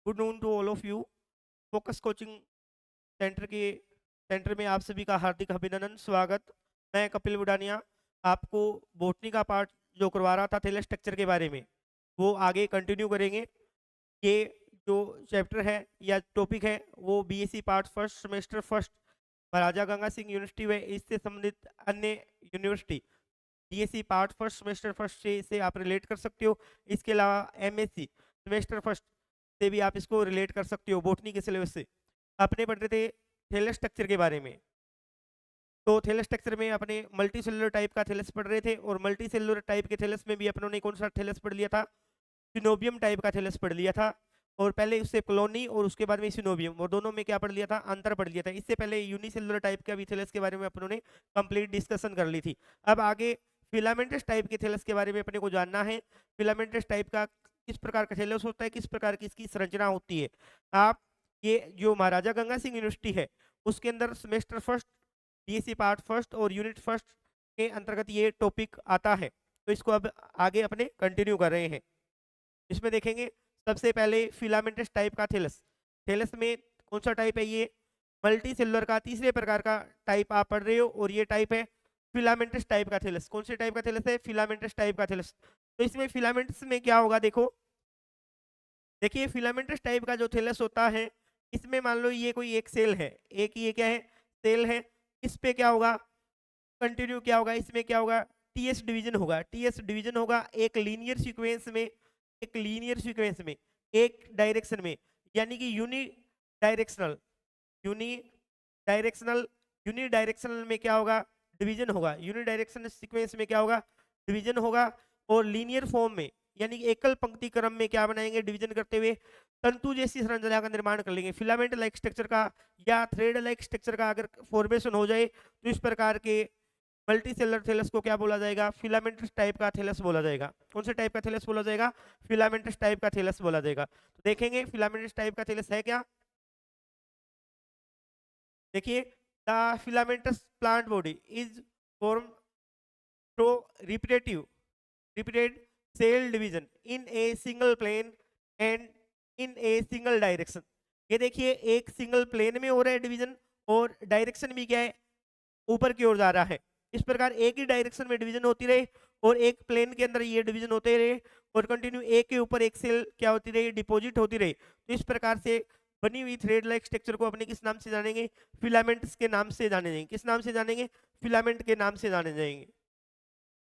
Good noon to all of you. Focus coaching centre में आप सभी का हार्दिक अभिनंदन, स्वागत। मैं कपिल बुडानिया आपको बोटनी का पार्ट जो करवा रहा था थैलेस स्ट्रक्चर के बारे में, वो आगे कंटिन्यू करेंगे। ये जो चैप्टर है या टॉपिक है वो BSc part first semester first Maharaja Ganga Singh university व इससे संबंधित अन्य university BSc part first semester first से आप रिलेट कर सकते हो। इसके अलावा एमएससी सेमेस्टर फर्स्ट से भी आप इसको रिलेट कर सकते हो। बोटनी के सिलेबस से अपने पढ़ रहे थे थैलेस स्ट्रक्चर के बारे में। तो थैलेस स्ट्रक्चर में अपने मल्टी सेलुलर टाइप का थैलेस पढ़ रहे थे, और मल्टी सेलुलर टाइप के थैलेस में भी अपनों ने कौन सा थैलेस पढ़ लिया था? सिनोबियम टाइप का थैलेस पढ़ लिया था। और पहले उससे कॉलोनी और उसके बाद में सिनोबियम, और दोनों में क्या पढ़ लिया था? अंतर पढ़ लिया था। इससे पहले यूनिसेलुलर टाइप का भी थैलेस के बारे में अपनों ने कंप्लीट डिस्कशन कर ली थी। अब आगे फिलामेंटस टाइप के थैलेस के बारे में अपने को जानना है। फिलामेंटस टाइप का किस प्रकार का थैलेस होता है, किस प्रकार की इसकी संरचना होती है। आप ये जो महाराजा गंगा सिंह यूनिवर्सिटी है उसके अंदर semester first BSc part first और यूनिट फर्स्ट के अंतर्गत ये टॉपिक आता है। तो इसको अब आगे अपने कंटिन्यू कर रहे हैं। इसमें देखेंगे सबसे पहले फिलामेंटस टाइप का थैलेस। थैलेस में कौन सा टाइप है? ये मल्टी सेलुलर का तीसरे प्रकार का टाइप आप पढ़ रहे हो, और ये टाइप है फिलामेंटस टाइप का थैलेस। कौन से टाइप का थैलेस है? फिलामेंटस टाइप का थैलेस। तो इसमें फिलामेंट्स में क्या होगा? देखिए फिलामेंटस टाइप का जो थैलेस होता है, इसमें मान लो ये कोई एक सेल है, एक ये क्या है? सेल है। इस पे क्या होगा? कंटिन्यू क्या होगा? इसमें क्या होगा? टीएस डिवीजन होगा। टीएस डिवीजन होगा एक लीनियर सीक्वेंस में, एक लीनियर सीक्वेंस में, एक डायरेक्शन में, यानी कि directional unidirectional unidirectional में क्या होगा? डिवीजन होगा। यूनि डायरेक्शनल सीक्वेंस में क्या होगा? डिवीजन होगा। और लीनियर फॉर्म में यानी कि एकल पंक्ति क्रम में क्या बनाएंगे? डिवीजन करते हुए तंतु जैसी संरचना का निर्माण कर लेंगे। फिलामेंट लाइक स्ट्रक्चर का या थ्रेड लाइक स्ट्रक्चर का अगर फॉर्मेशन हो जाए तो इस प्रकार के मल्टी सेलर थैलेस को क्या बोला जाएगा? फिलामेंटस टाइप का थैलेस बोला जाएगा। कौन से टाइप का थैलेस बोला जाएगा? फिलामेंटस टाइप का थैलेस बोला जाएगा। तो देखेंगे फिलामेंटस टाइप का थैलेस है क्या। देखिए the filamentous plant body is form through repeated cell division in a single plane and in a single direction। ये देखिए एक सिंगल प्लेन में हो रहा है डिवीजन, और डायरेक्शन भी क्या है? ऊपर की ओर जा रहा है। इस प्रकार एक ही डायरेक्शन में डिवीजन होती रहे और एक प्लेन के अंदर ये डिवीजन होते रहे, और कंटिन्यू एक के ऊपर एक सेल क्या होती रही? डिपॉजिट होती रही। तो इस प्रकार से बनी हुई थ्रेड लाइक स्ट्रक्चर को अपने किस नाम से जानेंगे? फिलामेंट्स के नाम से जाने जाएंगे। किस नाम से जानेंगे? फिलामेंट के नाम से जाने जाएंगे।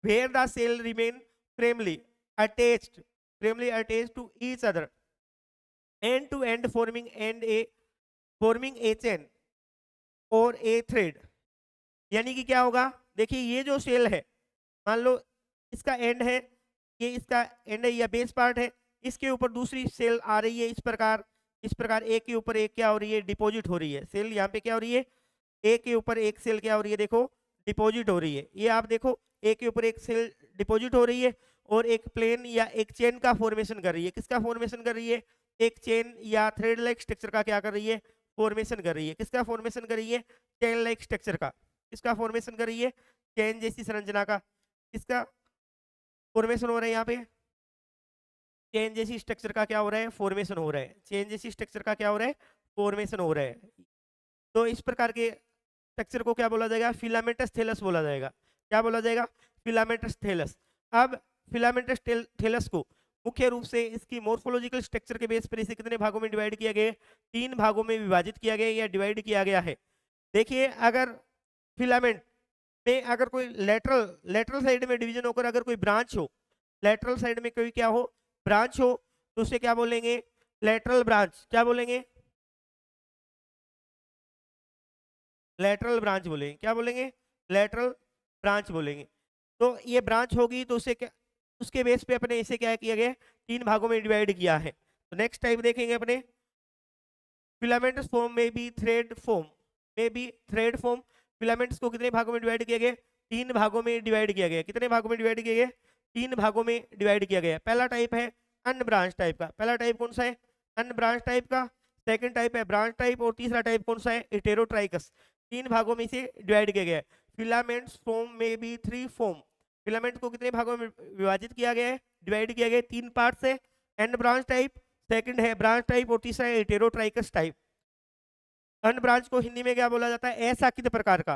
Where the cell remain firmly attached firmly attached to each other end to end forming a chain और a thread। यानी कि क्या होगा? देखिए ये जो सेल है, मान लो इसका एंड है, ये इसका एंड है या बेस पार्ट है, इसके ऊपर दूसरी सेल आ रही है। इस प्रकार एक के ऊपर एक क्या हो रही है? डिपॉजिट हो रही है। सेल यहाँ पे क्या हो रही है? एक के ऊपर एक सेल क्या हो रही है? देखो डिपॉजिट हो रही है। ये आप देखो एक के ऊपर एक सेल डिपॉजिट हो रही है, और एक प्लेन या एक चेन का फॉर्मेशन कर रही है। किसका फॉर्मेशन कर रही है? एक चेन या थ्रेड लाइक स्ट्रक्चर का क्या कर रही है? फॉर्मेशन कर रही है। किसका फॉर्मेशन कर रही है? चेन लाइक स्ट्रक्चर का। किसका फॉर्मेशन कर रही है? चेन जैसी संरचना का। किसका फॉर्मेशन हो रहा है? यहाँ पे चेन जैसी स्ट्रक्चर का क्या हो रहा है? फॉर्मेशन हो रहा है। चेन जैसी स्ट्रक्चर का क्या हो रहा है? फॉर्मेशन हो रहा है। तो इस प्रकार के स्ट्रक्चर को क्या बोला जाएगा? फिलामेंटस थैलेस बोला जाएगा। क्या बोला जाएगा? Filamentous Thales. अब फिलामेंटस थैलेस को मुख्य रूप से इसकी मॉर्फोलॉजिकल स्ट्रक्चर के बेस पर इसे कितने भागों में डिवाइड किया गया? 3 भागों में विभाजित किया गया या डिवाइड किया गया है। देखिए अगर फिलामेंट में अगर कोई लेटरल लेटरल साइड में डिवीजन होकर अगर कोई ब्रांच हो, लेटरल साइड में कोई क्या हो? ब्रांच हो, तो उसे क्या बोलेंगे? Lateral branch. क्या बोलेंगे? लेटरल ब्रांच बोलेंगे। क्या बोलेंगे? लेटरल ब्रांच बोलेंगे। तो ये ब्रांच होगी तो उसे क्या, उसके बेस पे अपने इसे क्या किया गया? 3 भागों में डिवाइड किया है। तो नेक्स्ट टाइप देखेंगे अपने फिलामेंट्स फॉर्म में बी थ्रेड फॉर्म फिलामेंट्स को कितने भागों में डिवाइड किया गया? 3 भागों में डिवाइड किया गया। कितने भागों में डिवाइड किया गया? 3 भागों में डिवाइड किया गया। पहला टाइप है अनब्रांच टाइप का। पहला टाइप कौन सा है? अनब्रांच टाइप का। सेकंड टाइप है ब्रांच टाइप, और तीसरा टाइप कौन सा है? हेटेरोट्राइकस। 3 भागों में इसे डिवाइड किया गया है। फिलामेंट्स फॉर्म में बी 3 फॉर्म। फिलामेंट को कितने भागों में विभाजित किया गया है? डिवाइड किया गया है 3 पार्ट से। एंड ब्रांच टाइप सेकंड है ब्रांच टाइप और तीसरा है हेटेरोट्राइकस टाइप। अन ब्रांच को हिंदी में क्या बोला जाता है? असाकित प्रकार का।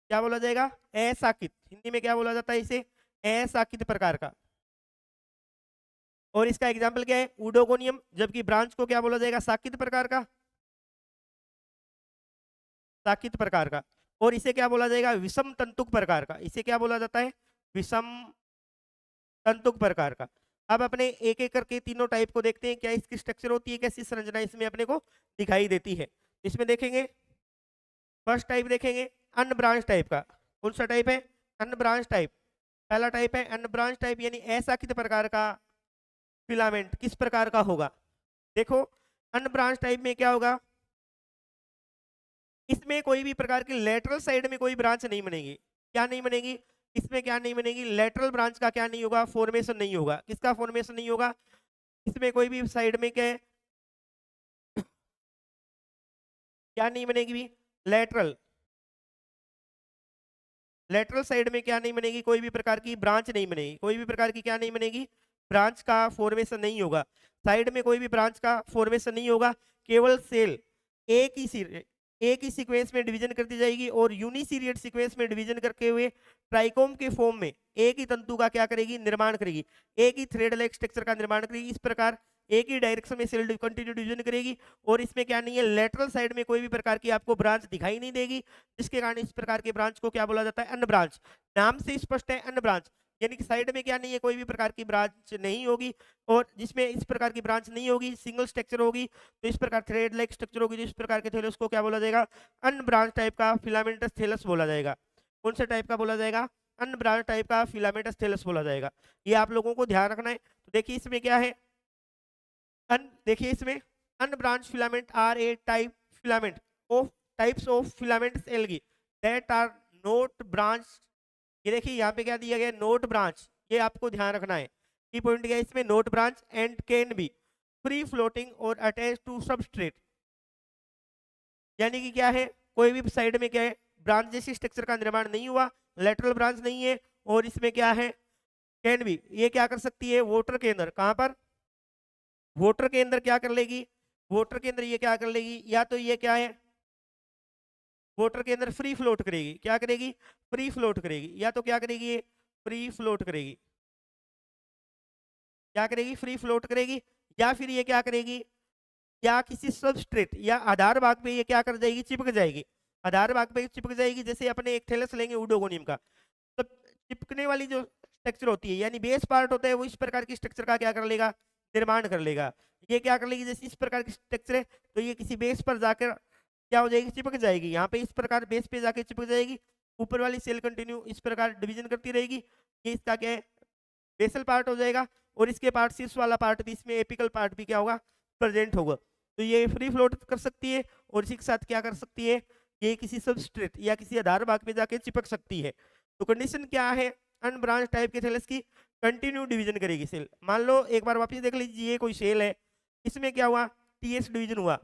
क्या बोला जाएगा? असाकित। हिंदी में क्या बोला जाता है इसे? असाकित प्रकार का। और इसका एग्जाम्पल क्या है? उडोगोनियम। जबकि ब्रांच को क्या बोला जाएगा? साकित प्रकार का, साकित प्रकार का। और इसे क्या बोला जाएगा? विषम तंतुक प्रकार का। इसे क्या बोला जाता है? विषम तंतुक प्रकार का। अब अपने एक एक करके तीनों टाइप को देखते हैं, क्या इसकी स्ट्रक्चर होती है, कैसी संरचना इसमें अपने को दिखाई देती है। इसमें देखेंगे फर्स्ट टाइप देखेंगे अनब्रांच टाइप का। कौन सा टाइप है? Unbranch type. पहला टाइप है अनब्रांच टाइप, यानी असाकित प्रकार का फिलामेंट किस प्रकार का होगा? देखो अनब्रांच टाइप में क्या होगा, इसमें कोई भी प्रकार की लेटरल साइड में कोई ब्रांच नहीं बनेगी। क्या नहीं बनेगी? इसमें क्या नहीं बनेगी? लेटरल ब्रांच का क्या नहीं होगा? फॉर्मेशन नहीं होगा। किसका फॉर्मेशन नहीं होगा? इसमें कोई भी साइड में क्या है, क्या नहीं बनेगी भी? लेटरल, लेटरल साइड में क्या नहीं बनेगी? कोई भी प्रकार की ब्रांच नहीं बनेगी। कोई भी प्रकार की क्या नहीं बनेगी? ब्रांच का फॉर्मेशन नहीं होगा। साइड में कोई भी ब्रांच का फॉर्मेशन नहीं होगा। केवल सेल एक ही सीक्वेंस में डिवीजन कर दी जाएगी और यूनिसीरियड सीक्वेंस में डिवीजन करके हुए ट्राइकोम के फॉर्म में एक ही तंतु का क्या करेगी? निर्माण करेगी। एक ही थ्रेड लाइक स्ट्रक्चर का निर्माण करेगी। इस प्रकार एक ही डायरेक्शन में सेल कंटिन्यू डिवीजन करेगी और इसमें क्या नहीं है? लेटरल साइड में कोई भी प्रकार की आपको ब्रांच दिखाई नहीं देगी, जिसके कारण इस प्रकार के ब्रांच को क्या बोला जाता है? अन ब्रांच। नाम से स्पष्ट है अन ब्रांच, यानी कि साइड में क्या नहीं है? कोई भी प्रकार की ब्रांच नहीं होगी। और जिसमें इस प्रकार की ब्रांच नहीं होगी, सिंगल स्ट्रक्चर होगी, तो इस प्रकार थ्रेड लाइक स्ट्रक्चर होगी, तो इस प्रकार के थैलस को क्या बोला जाएगा? अन ब्रांच टाइप का फिलामेंटस थैलस बोला जाएगा। कौन सा टाइप का बोला जाएगा? अन ब्रांच टाइप का फिलामेंटस थैलस बोला जाएगा। ये आप लोगों को ध्यान रखना है। तो देखिए इसमें क्या है, देखिए इसमें unbranch filament are a type filament of types of filaments algae that are not branch. ये देखिए यहाँ पे क्या दिया गया? Not branch. ये आपको ध्यान रखना है, की पॉइंट क्या है इसमें? Note branch and can be free floating और अटैच टू सबस्ट्रेट। यानी कि क्या है? कोई भी साइड में क्या है? ब्रांच जैसी स्ट्रक्चर का निर्माण नहीं हुआ, लेटरल ब्रांच नहीं है, और इसमें क्या है? कैन बी, ये क्या कर सकती है? वोटर के अंदर, कहां पर? वोटर के अंदर क्या कर लेगी? वोटर के अंदर ये क्या कर लेगी? या तो ये क्या है? वोटर के अंदर फ्री फ्लोट करेगी। क्या करेगी? फ्री फ्लोट करेगी। या तो क्या करेगी? ये फ्री फ्लोट करेगी। क्या करेगी? फ्री फ्लोट करेगी। या फिर ये क्या करेगी? या किसी सबस्ट्रेट या आधार भाग पे ये क्या कर जाएगी? चिपक जाएगी। आधार भाग पे चिपक जाएगी। जैसे अपने एक थैलस लेंगे उडोगोनियम का, तो चिपकने वाली जो स्ट्रक्चर होती है, यानी बेस पार्ट होता है, वो इस प्रकार की स्ट्रक्चर का क्या कर लेगा? निर्माण कर लेगा। ये क्या कर लेगी? जैसे इस प्रकार की स्ट्रक्चर है, तो ये किसी बेस पर जाकर क्या हो जाएगी? चिपक जाएगी। यहाँ पे इस प्रकार बेस पे जाके चिपक जाएगी। ऊपर वाली सेल कंटिन्यू इस प्रकार डिवीजन करती रहेगी। ये इसका क्या है? बेसल पार्ट हो जाएगा। और इसके पार्ट शीर्ष वाला पार्ट भी, इसमें एपिकल पार्ट भी क्या होगा? प्रेजेंट होगा। तो ये फ्री फ्लोट कर सकती है और इसी के साथ क्या कर सकती है? ये किसी सबस्ट्रेट या किसी आधार भाग पे जाके चिपक सकती है। तो कंडीशन क्या है अनब्रांच टाइप के थैलस की? कंटिन्यू डिवीजन करेगी सेल। मान लो एक बार वापस देख लीजिए, ये कोई सेल है, इसमें क्या हुआ? टीएस डिवीजन हुआ।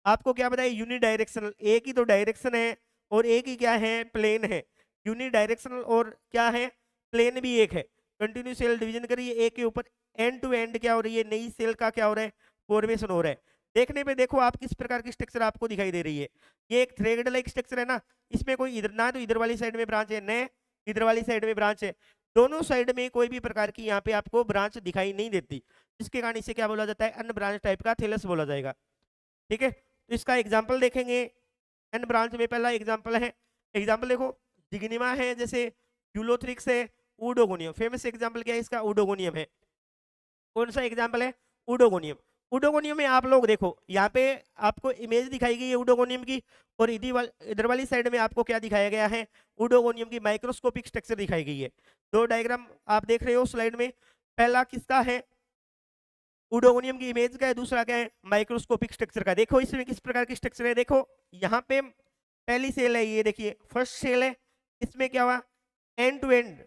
आपको क्या बताया? यूनि डायरेक्शनल, एक ही तो डायरेक्शन है और एक ही क्या है? प्लेन है। यूनि डायरेक्शनल और क्या है? प्लेन भी एक है। कंटिन्यू सेल डिवीजन करिए, एक के ऊपर एंड टू एंड क्या हो रही है? नई सेल का क्या हो रहा है? फॉर्मेशन हो रहा है। देखने पे देखो आप किस प्रकार की स्ट्रक्चर आपको दिखाई दे रही है। ये एक थ्रेड लाइक स्ट्रक्चर है ना, इसमें कोई इधर ना तो इधर वाली साइड में ब्रांच है, न इधर वाली साइड में ब्रांच है। दोनों साइड में कोई भी प्रकार की यहाँ पे आपको ब्रांच दिखाई नहीं देती, जिसके कारण इसे क्या बोला जाता है? अन ब्रांच टाइप का थैलस बोला जाएगा। ठीक है, तो इसका एग्जाम्पल देखेंगे। एन ब्रांच में पहला एग्जाम्पल है, एग्जाम्पल देखो, जिग्निमा है, जैसे यूलोथ्रिक्स है, उडोगोनियम। फेमस एग्जाम्पल क्या है इसका? उडोगोनियम है। कौन सा एग्जाम्पल है? उडोगोनियम। उडोगोनियम में आप लोग देखो, यहाँ पे आपको इमेज दिखाई गई है उडोगोनियम की, और इधर वाली साइड में आपको क्या दिखाया गया है? उडोगोनियम की माइक्रोस्कोपिक स्ट्रक्चर दिखाई गई है। दो डायग्राम आप देख रहे हो स्लाइड में, पहला किसका है? उडोगोनियम की इमेज का है, दूसरा क्या है? माइक्रोस्कोपिक स्ट्रक्चर का। देखो इसमें किस प्रकार की स्ट्रक्चर है, देखो यहाँ पे पहली सेल है, ये देखिए फर्स्ट सेल है, इसमें क्या हुआ? एंड टू एंड,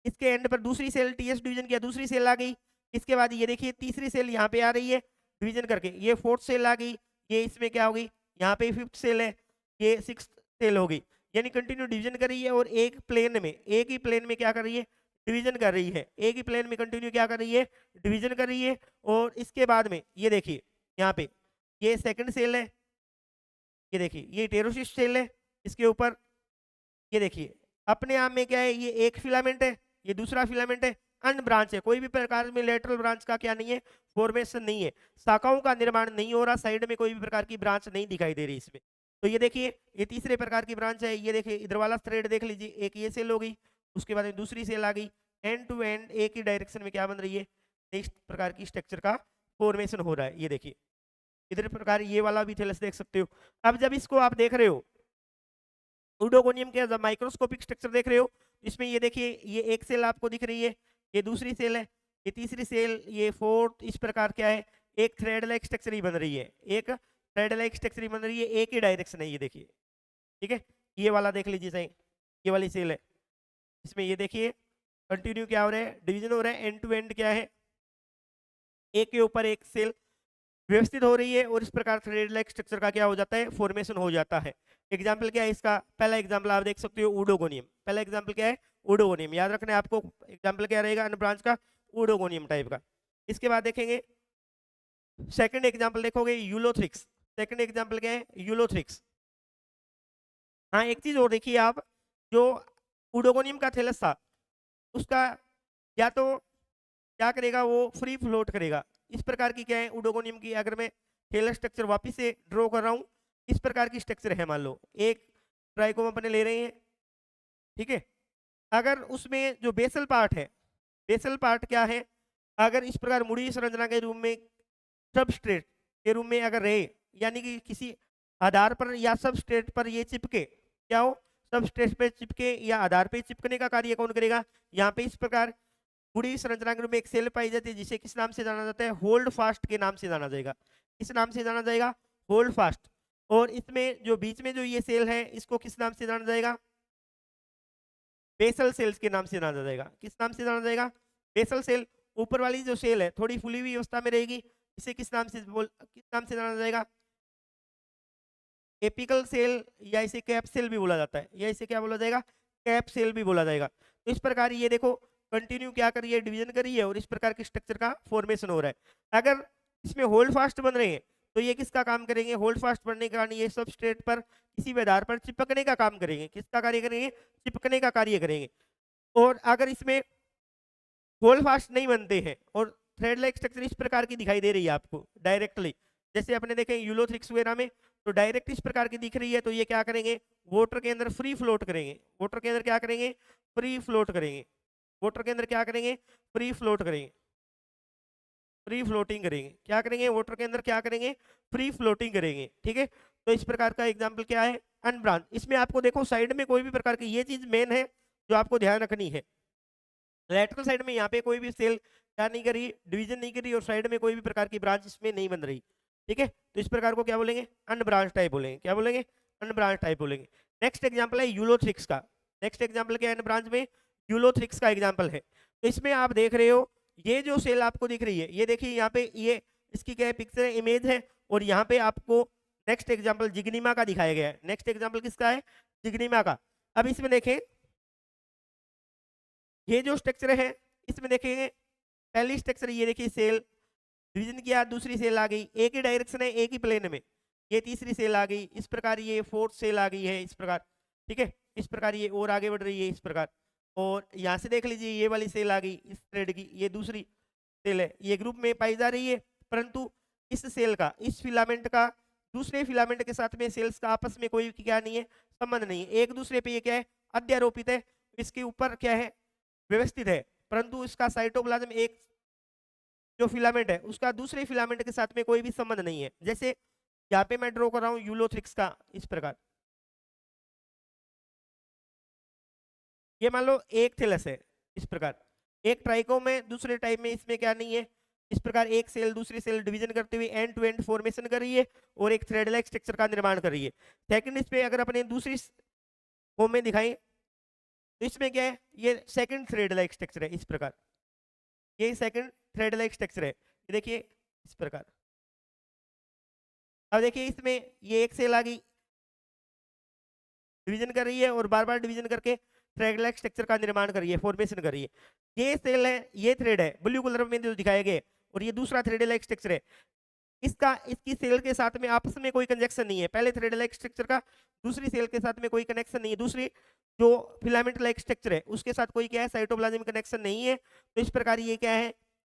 इसके एंड पर दूसरी सेल टीएस डिवीजन किया, दूसरी सेल आ गई। इसके बाद ये देखिए तीसरी सेल यहाँ पे आ रही है डिवीजन करके, ये फोर्थ सेल आ गई, ये इसमें क्या होगी? यहाँ पे फिफ्थ सेल है, ये सिक्स्थ सेल होगी। यानी कंटिन्यू डिवीजन कर रही है और एक प्लेन में, एक ही प्लेन में क्या कर रही है? डिवीजन कर रही है, एक ही प्लेन में कंटिन्यू क्या कर रही है, डिवीजन कर रही है। और इसके बाद में ये देखिए यहाँ पे ये सेकंड सेल है, ये देखिए ये टेरोसिस्ट सेल है, इसके ऊपर ये देखिए अपने आप में क्या है, ये एक फिलामेंट है, ये दूसरा फिलामेंट है, अन्य ब्रांच है, कोई भी प्रकार में लेटरल ब्रांच का क्या नहीं है, फॉर्मेशन नहीं है, शाखाओं का निर्माण नहीं हो रहा, साइड में कोई भी प्रकार की ब्रांच नहीं दिखाई दे रही इसमें। तो ये देखिए ये तीसरे प्रकार की ब्रांच है, ये देखिए इधर वाला थ्रेड देख लीजिए, एक ये सेल हो गई, उसके बाद में दूसरी सेल आ गई, एंड टू एंड एक ही डायरेक्शन में क्या बन रही है, इस प्रकार की स्ट्रक्चर का फॉर्मेशन हो रहा है। ये देखिए इधर प्रकार ये वाला भी थैलस देख सकते हो। अब जब इसको आप देख रहे हो उडोगोनियम के जब माइक्रोस्कोपिक स्ट्रक्चर देख रहे हो, इसमें ये देखिए ये एक सेल आपको दिख रही है, ये दूसरी सेल है, ये तीसरी सेल, ये फोर्थ, इस प्रकार क्या है, एक थ्रेड लाइक स्ट्रक्चर ही बन रही है, एक थ्रेड लाइक स्ट्रक्चर ही बन रही है, एक ही डायरेक्शन है, ये देखिए ठीक है। ये वाला देख लीजिए सही, ये वाली सेल है, इसमें ये देखिए कंटिन्यू क्या हो रहा है, डिवीजन हो रहा है, एंड टू एंड क्या है, एक के ऊपर एक सेल व्यवस्थित हो रही है, और इस प्रकार थ्रेड लाइक स्ट्रक्चर का क्या हो जाता है, फॉर्मेशन हो जाता है। एग्जाम्पल क्या है इसका, पहला एग्जाम्पल आप देख सकते हो उडोगोनियम, पहला एग्जाम्पल क्या है, उडोगोनियम, याद रखना है आपको, एग्जाम्पल क्या रहेगा अन्य ब्रांच का, उडोगोनियम टाइप का। इसके बाद देखेंगे सेकंड एग्जाम्पल देखोगे यूलोथ्रिक्स, सेकंड एग्जाम्पल क्या है, यूलोथ्रिक्स। हाँ एक चीज और देखिए आप, जो उडोगोनियम का थैलस था उसका या तो क्या करेगा, वो फ्री फ्लोट करेगा, इस प्रकार की क्या है उडोगोनियम की, अगर मैं थैलस स्ट्रक्चर वापस से ड्रॉ कर रहा हूँ, इस प्रकार की स्ट्रक्चर है, मान लो एक ट्राइकोम अपने ले रहे हैं, ठीक है। अगर उसमें जो बेसल पार्ट है, बेसल पार्ट क्या है, अगर इस प्रकार मुड़ी संरचना के रूप में सबस्ट्रेट के रूप में अगर रहे, यानी कि किसी आधार पर या सबस्ट्रेट पर ये चिपके, क्या हो, सबस्ट्रेट पे चिपके या आधार पे चिपकने का कार्य कौन करेगा, यहाँ पे इस प्रकार मुड़ी संरचना के रूप में एक सेल पाई जाती है, जिसे किस नाम से जाना जाता है, होल्ड फास्ट के नाम से जाना जाएगा, किस नाम से जाना जाएगा, होल्ड फास्ट। और इसमें जो बीच में जो ये सेल है, इसको किस नाम से जाना जाएगा, बेसल सेल्स के नाम से जाना जाएगा, किस नाम से जाना जाएगा, बेसल सेल। ऊपर वाली जो सेल है थोड़ी फुली हुई अवस्था में रहेगी, इसे किस नाम से किस नाम से जाना जाएगा, एपिकल सेल, या इसे कैप सेल भी बोला जाता है, या इसे क्या बोला जाएगा, कैप सेल भी बोला जाएगा। तो इस प्रकार ये देखो कंटिन्यू क्या करी है, डिवीजन करी है, और इस प्रकार के स्ट्रक्चर का फॉर्मेशन हो रहा है। अगर इसमें होल्ड फास्ट बन रहे हैं तो ये किसका काम करेंगे, होल्ड फास्ट बनने के कारण ये सबस्ट्रेट पर किसी भी आधार पर चिपकने का काम करेंगे, किसका कार्य करेंगे, चिपकने का कार्य करेंगे। और अगर इसमें होल्ड फास्ट नहीं बनते हैं और थ्रेड लाइक स्ट्रक्चर इस प्रकार की दिखाई दे रही है आपको डायरेक्टली, जैसे अपने देखें यूलोथ्रिक्स वगैरह में, तो डायरेक्ट इस प्रकार की दिख रही है, तो ये क्या करेंगे, वाटर के अंदर फ्री फ्लोट करेंगे, वाटर के अंदर क्या करेंगे, फ्री फ्लोट करेंगे, वाटर के अंदर क्या करेंगे, फ्री फ्लोट करेंगे, फ्री फ्लोटिंग करेंगे, क्या करेंगे, वाटर के अंदर क्या करेंगे, फ्री फ्लोटिंग करेंगे, ठीक है। तो इस प्रकार का एग्जाम्पल क्या है, अनब्रांच। इसमें आपको देखो साइड में कोई भी प्रकार की, ये चीज मेन है जो आपको ध्यान रखनी है, लेटरल साइड में यहाँ पे कोई भी सेल क्या नहीं करी, डिवीजन नहीं करी, और साइड में कोई भी प्रकार की ब्रांच इसमें नहीं बन रही, ठीक है। तो इस प्रकार को क्या बोलेंगे, अनब्रांच टाइप बोलेंगे, क्या बोलेंगे, अनब्रांच टाइप बोलेंगे। नेक्स्ट एग्जाम्पल है यूलोथ्रिक्स का, नेक्स्ट एग्जाम्पल क्या है अनब्रांच में, यूलोथ्रिक्स का एग्जाम्पल है। तो इसमें आप देख रहे हो ये जो सेल आपको दिख रही है, ये देखिए यहाँ पे ये इसकी क्या है, पिक्चर इमेज है, और यहाँ पे आपको नेक्स्ट एग्जाम्पल जिग्निमा का दिखाया गया है। नेक्स्ट एग्जाम्पल किसका है, जिग्निमा का। अब इसमें देखें ये जो स्ट्रक्चर है, इसमें देखेंगे पहली स्ट्रक्चर ये देखिए सेल डिवीजन किया, दूसरी सेल आ गई, एक ही डायरेक्शन है, एक ही प्लेन में, ये तीसरी सेल आ गई, इस प्रकार ये फोर्थ सेल आ गई है, इस प्रकार, ठीक है। इस प्रकार ये और आगे बढ़ रही है इस प्रकार, और यहाँ से देख लीजिए ये वाली सेल आ गई इस थ्रेड की, ये दूसरी सेल है, ये ग्रुप में पाई जा रही है, परंतु इस सेल का, इस फिलामेंट का दूसरे फिलामेंट के साथ में सेल्स का आपस में कोई क्या नहीं है, संबंध नहीं है, एक दूसरे पे ये क्या है, अध्यारोपित है, इसके ऊपर क्या है, व्यवस्थित है, परंतु इसका साइटोप्लाज्म एक जो फिलामेंट है उसका दूसरे फिलामेंट के साथ में कोई भी संबंध नहीं है। जैसे यहाँ पे मैं ड्रॉ कर रहा हूँ यूलोथ्रिक्स का, इस प्रकार ये मान लो एक थैलस है, इस प्रकार एक ट्राइकोम में, दूसरे टाइप में इसमें क्या नहीं है, इस प्रकार एक सेल दूसरी सेल डिवीजन करते हुए एंड टू एंड फॉर्मेशन कर रही है और एक थ्रेड लाइक स्ट्रक्चर का निर्माण कर रही है। सेकंड इस पे अगर अपने दूसरी फॉर्म में दिखाएं तो इसमें क्या है, ये सेकंड थ्रेड लाइक स्ट्रक्चर है, इस प्रकार ये सेकंड थ्रेड लाइक स्ट्रक्चर है, ये देखिए इस प्रकार। अब देखिए इसमें ये एक सेल आ गई, डिवीजन कर रही है और बार बार डिवीजन करके थ्रेड लाइक स्ट्रक्चर का निर्माण करिए, फॉर्मेशन करिए। ये सेल है, ये थ्रेड है ब्लू कलर में जो दिखाए गए, और ये दूसरा थ्रेड लाइक स्ट्रक्चर है। इसकी सेल के साथ में आपस में कोई कंजक्शन नहीं है, पहले थ्रेड लाइक स्ट्रक्चर का दूसरी सेल के साथ में कोई कनेक्शन नहीं है, दूसरी जो फिलामेंट लाइक स्ट्रक्चर है उसके साथ कोई क्या है, साइटोप्लाज्म कनेक्शन नहीं है। तो इस प्रकार ये क्या है,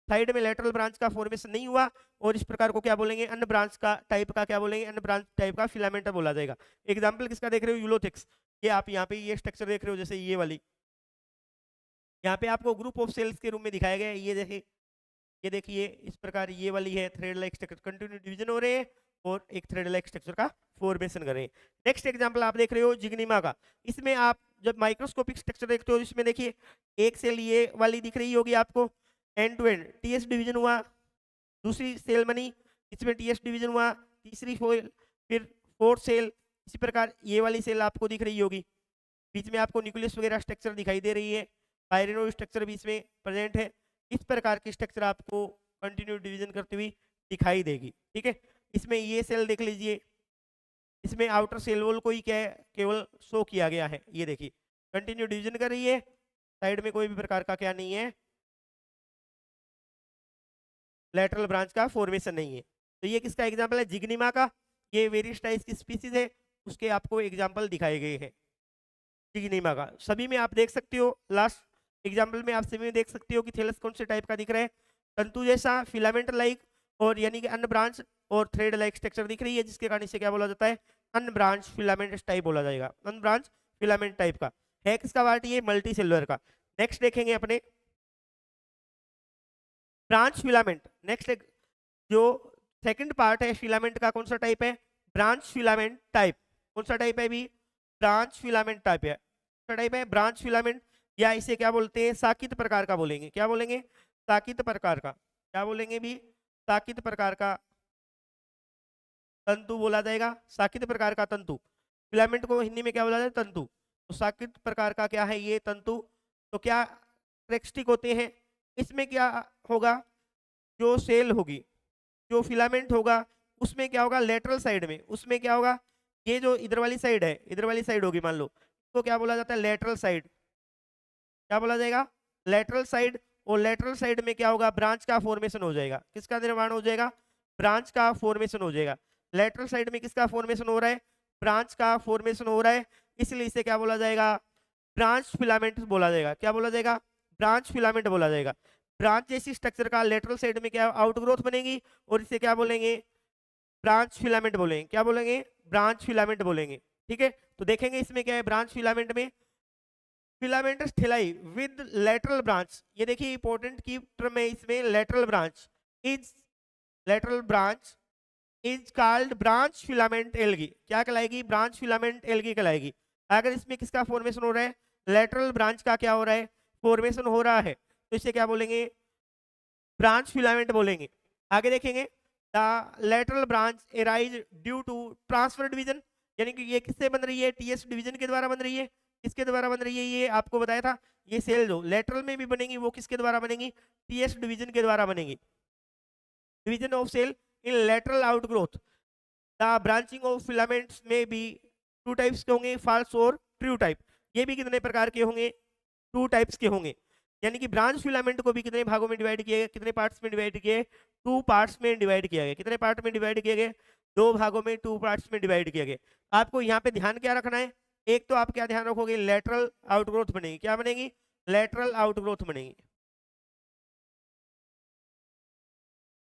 साइड में लेटरल ब्रांच का फॉर्मेशन नहीं हुआ, और इस प्रकार को क्या बोलेंगे, अन्य ब्रांच का टाइप का क्या बोलेंगे, अन्य ब्रांच टाइप का फिलामेंट बोला जाएगा। एग्जाम्पल किसका देख रहे हो, यूलोथिक्स। ये आप यहाँ पे ये स्ट्रक्चर देख रहे हो, जैसे ये वाली, यहाँ पे आपको ग्रुप ऑफ सेल्स के रूप में दिखाया गया है। ये देखिए इस प्रकार ये वाली है thread like structure, continue division हो रहे हैं और एक थ्रेड लाइक स्ट्रक्चर का फॉर्मेशन कर रहे हैं। नेक्स्ट एग्जांपल आप देख रहे हो जिग्निमा का। इसमें आप जब माइक्रोस्कोपिक स्ट्रक्चर देखते हो, इसमें देखिए एक सेल ये वाली दिख रही होगी आपको, end to end TS division हुआ, दूसरी सेल बनी, इसमें टीएस डिवीजन हुआ, तीसरी सेल, फिर फोर्थ सेल, इसी प्रकार ये वाली सेल आपको दिख रही होगी। बीच में आपको न्यूक्लियस वगैरह स्ट्रक्चर दिखाई दे रही है, पायरिनो स्ट्रक्चर बीच में प्रेजेंट है। इस प्रकार की स्ट्रक्चर आपको कंटिन्यू डिवीजन करती हुई दिखाई देगी। ठीक है, इसमें ये सेल देख लीजिए, इसमें आउटर सेल वॉल को ही क्या है, केवल शो किया गया है। ये देखिए कंटिन्यू डिवीजन कर रही है, साइड में कोई भी प्रकार का क्या नहीं है, लेटरल ब्रांच का फॉर्मेशन नहीं है। तो ये किसका एग्जाम्पल है, जिग्निमा का। ये वेरियस टाइप्स की स्पीसीज है, उसके आपको एग्जाम्पल दिखाए गए हैं जिग्निमा का। सभी में आप देख सकते हो, लास्ट एग्जाम्पल में आप सभी में देख सकते हो कि थैलस कौन से टाइप का दिख रहा है, तंतु जैसा, फिलामेंट लाइक, और यानी कि अन्य ब्रांच और थ्रेड लाइक स्ट्रक्चर दिख रही है, जिसके कारण इसे क्या बोला जाता है, अन ब्रांच फिलामेंट टाइप बोला जाएगा। अन ब्रांच फिलामेंट टाइप का है किसका पार्ट, ये मल्टी सेलुलर का। नेक्स्ट देखेंगे अपने ब्रांच फिलामेंट। नेक्स्ट जो सेकंड पार्ट है फिलामेंट का, कौन सा टाइप है, ब्रांच फिलामेंट टाइप। कौन सा टाइप है भी, ब्रांच फिलामेंट टाइप है। कौन सा टाइप है, ब्रांच फिलामेंट, या इसे क्या बोलते हैं, साकित प्रकार का बोलेंगे। क्या बोलेंगे, साकित प्रकार का। क्या बोलेंगे भी, साकित प्रकार का तंतु बोला जाएगा। साकित प्रकार का तंतु, फिलामेंट को हिंदी में क्या बोला जाता है, तंतु। तो साकित प्रकार का क्या है ये तंतु। तो क्या करेक्टरिस्टिक होते हैं इसमें, क्या होगा, जो सेल होगी, जो फिलामेंट होगा, उसमें क्या होगा, लेटरल साइड में उसमें क्या होगा, ये जो इधर वाली साइड है, इधर वाली साइड होगी मान लो, तो क्या बोला जाता है, लेटरल साइड। क्या बोला जाएगा, लेटरल साइड। और लेटरल साइड में क्या होगा, ब्रांच का फॉर्मेशन हो जाएगा। किसका निर्माण हो जाएगा, ब्रांच का फॉर्मेशन हो जाएगा। लेटरल साइड में किसका फॉर्मेशन हो रहा है, ब्रांच का फॉर्मेशन हो रहा है, इसलिए इसे क्या बोला जाएगा, ब्रांच फिलामेंट बोला जाएगा। क्या बोला जाएगा, ब्रांच फिलामेंट बोला जाएगा। ब्रांच जैसी स्ट्रक्चर का लेटरल साइड में क्या आउटग्रोथ बनेगी, और इसे क्या बोलेंगे, ब्रांच फिलामेंट बोलेंगे। क्या बोलेंगे, ब्रांच फिलामेंट बोलेंगे। ठीक है, तो देखेंगे इसमें क्या है, ब्रांच फिलामेंट में फिलामेंटस थैलाई विद लेटरल ब्रांच। ये देखिए इंपॉर्टेंट की टर्म है इसमें, lateral branch is, lateral branch is called branch filament algae. क्या कहलाएगी, ब्रांच फिलामेंट एल्गी कहलाएगी। अगर इसमें किसका फॉर्मेशन हो रहा है, लेटरल ब्रांच का क्या हो रहा है, फॉर्मेशन हो रहा है, तो इसे क्या बोलेंगे, ब्रांच फिलामेंट बोलेंगे। आगे देखेंगे, the lateral branch arise due to transfer division, यानी कि ये किससे बन रही है, टीएस डिवीजन के द्वारा बन रही है। किसके द्वारा बन रही है, ये आपको बताया था। ये सेल जो लेटरल में भी बनेगी वो किसके द्वारा बनेगी, टीएस डिवीजन के द्वारा बनेगी। Division of cell in lateral outgrowth, the branching of filaments में भी टू टाइप्स के होंगे, फॉल्स और ट्रू टाइप। ये भी कितने प्रकार के होंगे, टू टाइप्स के होंगे। यानी कि ब्रांच फिलामेंट को भी कितने भागों में डिवाइड किया गया, कितने पार्ट्स में डिवाइड किए, टू पार्ट्स में डिवाइड किया गया। कितने पार्ट में डिवाइड किए गए, दो भागों में, टू पार्ट्स में डिवाइड किया गया। आपको यहाँ पे ध्यान क्या रखना है, एक तो आप क्या ध्यान रखोगे, लेटरल आउटग्रोथ बनेगी। क्या बनेगी, लेटरल आउटग्रोथ बनेगी।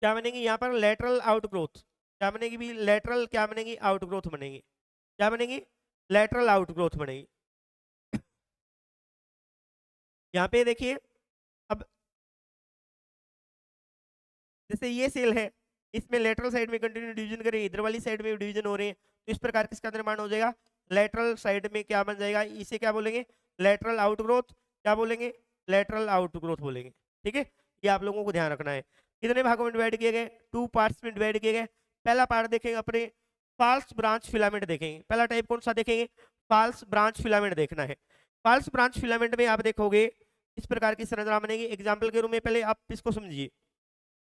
क्या बनेगी यहाँ पर, लेटरल आउटग्रोथ। क्या बनेगी भी, लेटरल क्या बनेगी, आउटग्रोथ बनेगी। क्या बनेगी, लेटरल आउटग्रोथ बनेगी। यहाँ पे देखिए, अब जैसे ये सेल है, इसमें लेटरल साइड में कंटिन्यू डिवीजन करें, इधर वाली साइड में डिवीजन हो रहे हैं, तो इस प्रकार किसका निर्माण हो जाएगा, लेटरल साइड में क्या बन जाएगा, इसे क्या बोलेंगे, लेटरल आउटग्रोथ। क्या बोलेंगे, लेटरल आउटग्रोथ बोलेंगे। ठीक है, ये आप लोगों को ध्यान रखना है। कितने भागों में डिवाइड किए गए, टू पार्ट्स में डिवाइड किए गए। पहला पार्ट देखेंगे अपने, फॉल्स ब्रांच फिलामेंट देखेंगे। पहला टाइप कौन सा देखेंगे, फॉल्स ब्रांच फिलामेंट देखना है। फॉल्स ब्रांच फिलामेंट में आप देखोगे इस प्रकार की संरचना बनेगी। एग्जाम्पल के रूप में पहले आप इसको समझिए।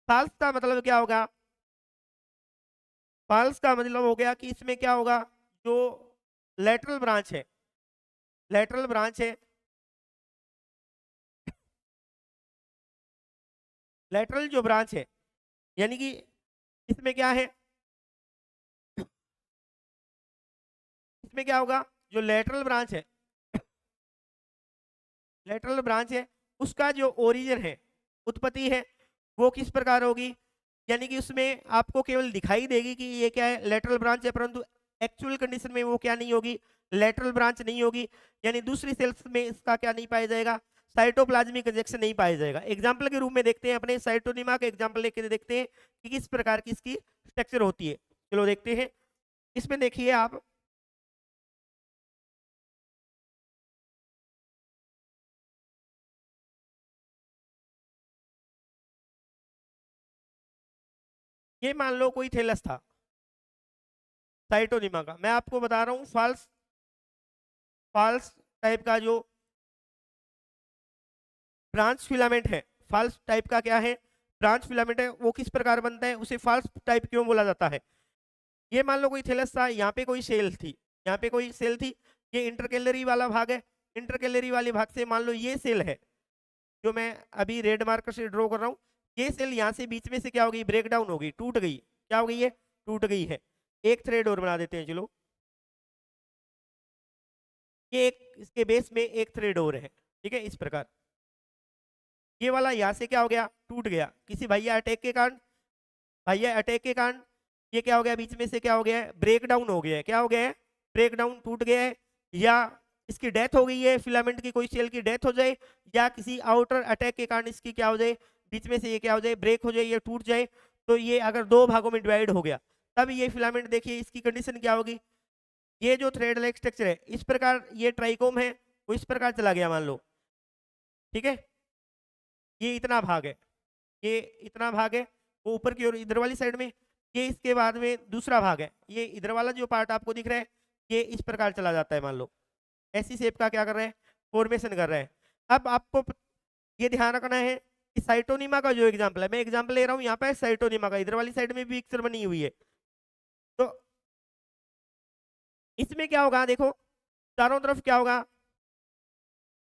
फॉल्स का मतलब क्या होगा, फॉल्स का मतलब हो गया कि इसमें क्या होगा, जो लेटरल ब्रांच है, लेटरल ब्रांच है, लेटरल जो ब्रांच है, यानी कि इसमें क्या है, इसमें क्या होगा, जो लेटरल ब्रांच है, लेटरल ब्रांच है, उसका जो ओरिजिन है, उत्पत्ति है, वो किस प्रकार होगी, यानी कि उसमें आपको केवल दिखाई देगी कि ये क्या है, लेटरल ब्रांच है, परंतु एक्चुअल कंडीशन में वो क्या नहीं होगी, लेटरल ब्रांच नहीं होगी। यानी दूसरी सेल्स में इसका क्या नहीं पाया जाएगा, साइटोप्लाज्मिक इंजेक्शन नहीं पाया जाएगा। एग्जाम्पल के रूप में देखते हैं, अपने साइटोनिमा का एग्जाम्पल लेके देखते हैं कि किस प्रकार की इसकी स्ट्रक्चर होती है। चलो देखते हैं, इसमें देखिए आप, ये मान लो कोई थैलस था साइटोनिमा का, मैं आपको बता रहा हूँ फॉल्स फॉल्स टाइप का जो ब्रांच फिलामेंट है, फॉल्स टाइप का क्या है, ब्रांच फिलामेंट है, वो किस प्रकार बनता है, उसे फॉल्स टाइप क्यों बोला जाता है। ये मान लो कोई थैलस था, यहाँ पे कोई सेल थी, यहाँ पे कोई सेल थी, ये इंटरकैलरी वाला भाग है, इंटरकैलरी वाले भाग से मान लो ये सेल है जो मैं अभी रेड मार्कर से ड्रॉ कर रहा हूँ, ये सेल यहाँ से बीच में से क्या हो गई, ब्रेक डाउन हो गई, टूट गई, क्या हो गई है, टूट गई है। एक थ्रेड और बना देते हैं, चलो ये एक, इसके बेस में एक थ्रेड और है, ठीक है, इस प्रकार ये वाला यहाँ से क्या हो गया, टूट गया किसी भैया अटैक के कारण, भैया अटैक के कारण ये क्या हो गया, बीच में से क्या हो गया है, ब्रेक डाउन हो गया है, क्या हो गया है, ब्रेक डाउन, टूट गया है, या इसकी डेथ हो गई है, फिलामेंट की कोई सेल की डेथ हो जाए, या किसी आउटर अटैक के कारण इसकी क्या हो जाए, बीच में से ये क्या हो जाए, ब्रेक हो जाए, ये टूट जाए, तो ये अगर दो भागों में डिवाइड हो गया, तब ये फिलामेंट देखिए इसकी कंडीशन क्या होगी, ये जो थ्रेड लाइक स्ट्रक्चर है, इस प्रकार ये ट्राइकोम है, वो इस प्रकार चला गया मान लो, ठीक है, ये इतना भाग है, ये इतना भाग है, वो ऊपर की ओर इधर वाली साइड में, ये इसके बाद में दूसरा भाग है, ये इधर वाला जो पार्ट आपको दिख रहा है, ये इस प्रकार चला जाता है, मान लो ऐसी शेप का क्या कर रहे हैं, फॉर्मेशन कर रहे हैं। अब आपको ये ध्यान रखना है कि साइटोनिमा का जो एग्जाम्पल है, मैं एग्जाम्पल ले रहा हूँ यहाँ पे साइटोनिमा का, इधर वाली साइड में भी पिक्चर बनी हुई है, तो इसमें क्या होगा, देखो चारों तरफ क्या होगा,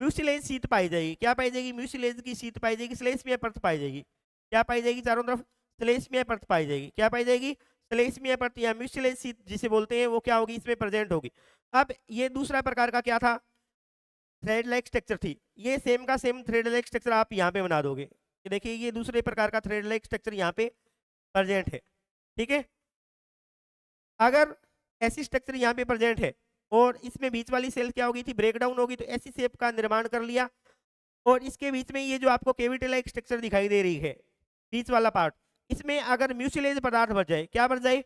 म्यूसिलेज शीट पाई जाएगी, क्या पाई जाएगी, म्यूसिलेज की शीट पाई जाएगी, स्लेशमिया परत पाई जाएगी, क्या पाई जाएगी, चारों तरफ स्लेशमिया परत पाई जाएगी, क्या पाई जाएगी, स्लेशमिया परत या म्यूसिलेज शीट जिसे बोलते हैं, वो क्या होगी, इसमें प्रेजेंट होगी। अब ये दूसरा प्रकार का क्या था, थ्रेड लाइक स्ट्रक्चर थी, ये सेम का सेम थ्रेड लाइक स्ट्रक्चर आप यहाँ पे बना दोगे, ये देखिए ये दूसरे प्रकार का थ्रेड लाइक स्ट्रक्चर यहाँ पे प्रेजेंट है, ठीक है। अगर ऐसी स्ट्रक्चर यहाँ पे प्रेजेंट है और इसमें बीच वाली सेल क्या होगी थी, ब्रेक डाउन होगी, तो ऐसी शेप का निर्माण कर लिया, और इसके बीच में ये जो आपको केविटी लाइक स्ट्रक्चर दिखाई दे रही है, बीच वाला पार्ट, इसमें अगर म्यूसिलेज पदार्थ भर जाए, क्या भर जाए,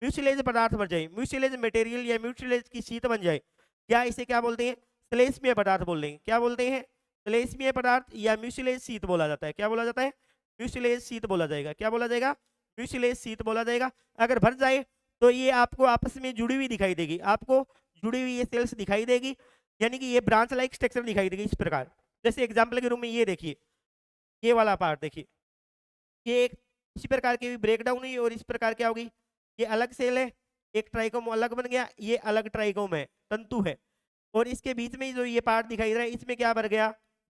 म्यूसिलेज पदार्थ भर जाए, म्यूसिलेज मटेरियल या म्यूसिलेज की शीट बन जाए, या इसे क्या बोलते हैं, श्लेष्मीय पदार्थ बोल देंगे, क्या बोलते हैं, श्लेष्मीय पदार्थ या म्यूसिलेज शीट बोला जाता है, क्या बोला जाता है, म्यूसिलेज शीट बोला जाएगा, क्या बोला जाएगा, म्यूसिलेज शीट बोला जाएगा। अगर भर जाए तो ये आपको आपस में जुड़ी हुई दिखाई देगी, आपको जुड़ी हुई ये सेल्स दिखाई देगी, यानी कि ये ब्रांच लाइक स्ट्रक्चर दिखाई देगी इस प्रकार। जैसे एग्जाम्पल के रूप में ये देखिए, ये वाला पार्ट देखिए, ये एक इसी प्रकार की ब्रेकडाउन हुई और इस प्रकार क्या होगी, ये अलग सेल है, एक ट्राइकोम अलग बन गया, ये अलग ट्राइकोम है, तंतु है, और इसके बीच में जो ये पार्ट दिखाई दे रहा है, इसमें क्या भर गया,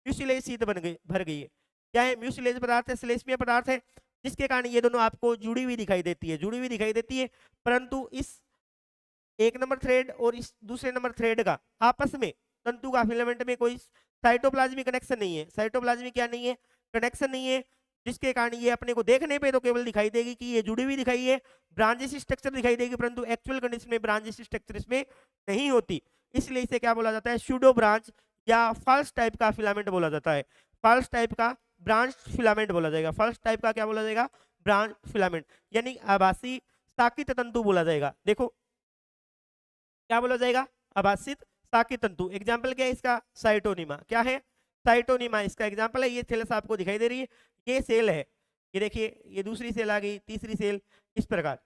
म्यूसिलेज शीट बन गई, भर गई है, क्या है, म्यूसिलेज पदार्थ है, श्लेष्मीय पदार्थ है, जिसके कारण ये दोनों आपको जुड़ी हुई दिखाई देती है, जुड़ी हुई दिखाई देती है, परंतु इस एक नंबर थ्रेड और इस दूसरे नंबर थ्रेड का आपस में तंतु का फिलामेंट में कोई साइटोप्लाज्मिक कनेक्शन नहीं है, साइटोप्लाज्मिक क्या नहीं है, कनेक्शन नहीं है, जिसके कारण ये अपने को देखने पे तो केवल दिखाई देगी कि ये जुड़ी हुई दिखाई है, ब्रांचेस स्ट्रक्चर दिखाई देगी, परंतु एक्चुअल कंडीशन में ब्रांचेस स्ट्रक्चर इसमें नहीं होती, इसलिए इसे क्या बोला जाता है, सूडो ब्रांच या फॉल्स टाइप का फिलामेंट बोला जाता है, फॉल्स टाइप का ब्रांच फिलामेंट बोला जाएगा, फॉल्स टाइप का क्या बोला जाएगा, ब्रांच फिलामेंट, यानी आभासी साकित तंतु बोला जाएगा। देखो क्या बोला जाएगा, आभासित साकित तंतु। एग्जाम्पल क्या है इसका, साइटोनिमा, क्या है, साइटोनिमा इसका एग्जाम्पल है, ये थैलस आपको दिखाई दे रही है, ये सेल है, ये देखिए ये दूसरी सेल आ गई, तीसरी सेल, इस प्रकार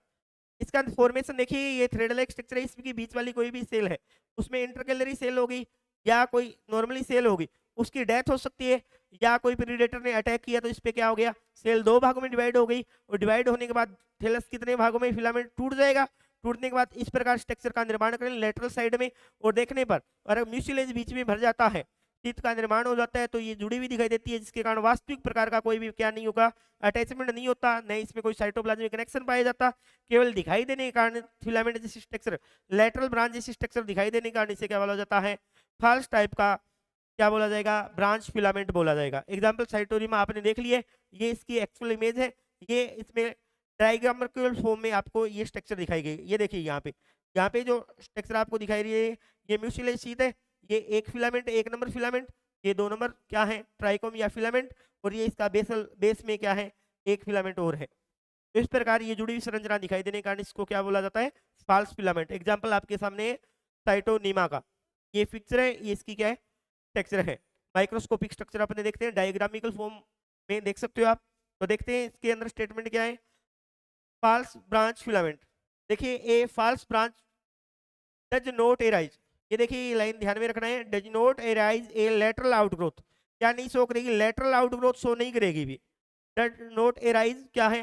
इसका फॉर्मेशन देखिए, ये थ्रेड लाइक स्ट्रक्चर है, इसकी बीच वाली कोई भी सेल है उसमें इंटरकैलरी सेल होगी या कोई नॉर्मली सेल होगी, उसकी डेथ हो सकती है, या कोई प्रीडेटर ने अटैक किया तो इस पे क्या हो गया, सेल दो भागों में डिवाइड हो गई, और डिवाइड होने के बाद थैलस कितने भागों में, फिलामेंट टूट जाएगा, टूटने के बाद इस प्रकार स्ट्रक्चर का निर्माण करें लेटरल साइड में, और देखने पर अगर म्यूसिलेज बीच में भर जाता है, शीट का निर्माण हो जाता है तो ये जुड़ी हुई दिखाई देती है, जिसके कारण वास्तविक प्रकार का कोई भी क्या नहीं होगा, अटैचमेंट नहीं होता, नहीं इसमें कोई साइटोप्लाज्मिक कनेक्शन पाया जाता। केवल दिखाई देने के कारण फिलामेंट जैसी स्ट्रक्चर, लेटरल ब्रांच जैसी स्ट्रक्चर दिखाई देने के कारण इसे क्या बोला जाता है, फॉल्स टाइप का क्या बोला जाएगा, ब्रांच फिलामेंट बोला जाएगा। एग्जाम्पल साइटोरियमा आपने देख लिए, ये इसकी एक्चुअल इमेज है। ये इसमें डायग्रामिकल फॉर्म में आपको ये स्ट्रक्चर दिखाई गई। ये देखिए यहाँ पे जो स्ट्रक्चर आपको दिखाई रही है, ये म्यूसिलेज शीट है। ये एक फिलामेंट, एक नंबर फिलामेंट, ये 2 नंबर क्या है, ट्राइकोम या फिलामेंट, और ये इसका बेस में क्या है, एक फिलामेंट और है। तो इस प्रकार ये जुड़ी हुई संरचना दिखाई देने के कारण इसको क्या बोला जाता है, फॉल्स फिलामेंट। एग्जाम्पल आपके सामने है साइटोनीमा का, ये पिक्चर है, ये इसकी क्या है, स्ट्रक्चर है। माइक्रोस्कोपिक स्ट्रक्चर अपने देखते हैं, डायग्रामिकल फॉर्म में देख सकते हो आप। तो देखते हैं इसके अंदर स्टेटमेंट क्या है, फॉल्स ब्रांच फिलामेंट। देखिए a false branch does not arise, ये देखिए ये लाइन ध्यान में रखना है, does not arise a lateral outgrowth, क्या नहीं शो करेगी, लेटरल आउटग्रोथ शो नहीं करेगी भी। डज नॉट एराइज क्या है,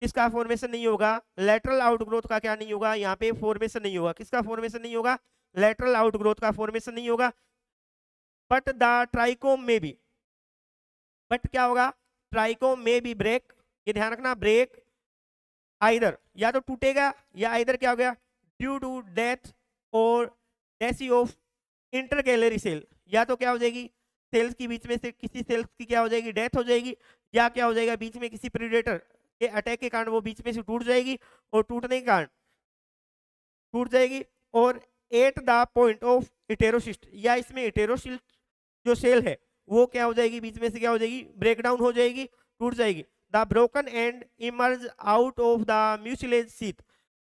किसका फॉर्मेशन नहीं होगा, लेटरल आउटग्रोथ का क्या नहीं होगा, यहाँ पे फॉर्मेशन नहीं होगा। किसका फॉर्मेशन नहीं होगा, लेटरल आउटग्रोथ का फॉर्मेशन नहीं होगा। बट द ट्राइकोम में भी, बट क्या होगा, ट्राइकोम में भी ब्रेक, ये ध्यान रखना, ब्रेक आइदर, या तो टूटेगा या आइदर क्या हो गया, ड्यू टू डेथ और डेसी ऑफ इंटरकैलरी सेल, या तो क्या हो जाएगी, सेल्स की बीच में से किसी सेल्स की क्या हो जाएगी, डेथ हो जाएगी, या क्या हो जाएगा, बीच में किसी प्रेडेटर के अटैक के कारण वो बीच में से टूट जाएगी, और टूटने के कारण टूट जाएगी। और एट द पॉइंट ऑफ इटेरोसिस्ट, या इसमें इटेरोसिस्ट जो सेल है वो क्या हो जाएगी, बीच में से क्या हो जाएगी, ब्रेक डाउन हो जाएगी, टूट जाएगी। The broken and emerge out of the mucilage sheath,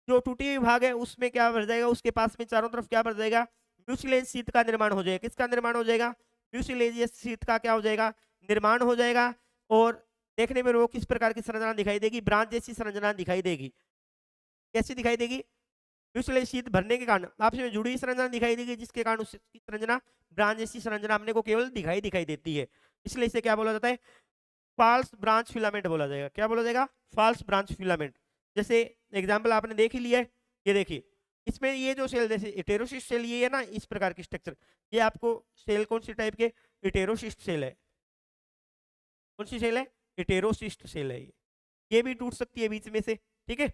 जो टूटी हुई भाग है उसमें क्या बढ़ जाएगा, उसके पास में चारों तरफ क्या बढ़ जाएगा, म्यूसिलेज शीथ का निर्माण हो जाएगा। किसका निर्माण हो जाएगा, म्यूसिलेजियस शीथ का क्या हो जाएगा, निर्माण हो जाएगा। और देखने में वो किस प्रकार की संरचना दिखाई देगी, ब्रांच जैसी संरचना दिखाई देगी। कैसी दिखाई देगी, म्यूसिलेज शीथ भरने के कारण आपस में जुड़ी संरचना दिखाई देगी, जिसके कारण उसकी संरचना ब्रांच जैसी संरचना हमने को केवल दिखाई देती है। इसलिए इसे क्या बोला जाता है, फॉल्स ब्रांच फिलामेंट बोला जाएगा। क्या बोला जाएगा, फॉल्स ब्रांच फिलामेंट। जैसे एग्जांपल आपने देख ही लिया है, ये देखिए इसमें ये जो सेल, जैसे इटेरोसिस्ट सेल ये है ना, इस प्रकार की स्ट्रक्चर, ये आपको सेल कौन सी टाइप के, इटेरोसिस्ट सेल है। कौन सी सेल है, इटेरोसिस्ट सेल है। ये भी टूट सकती है बीच में से, ठीक है।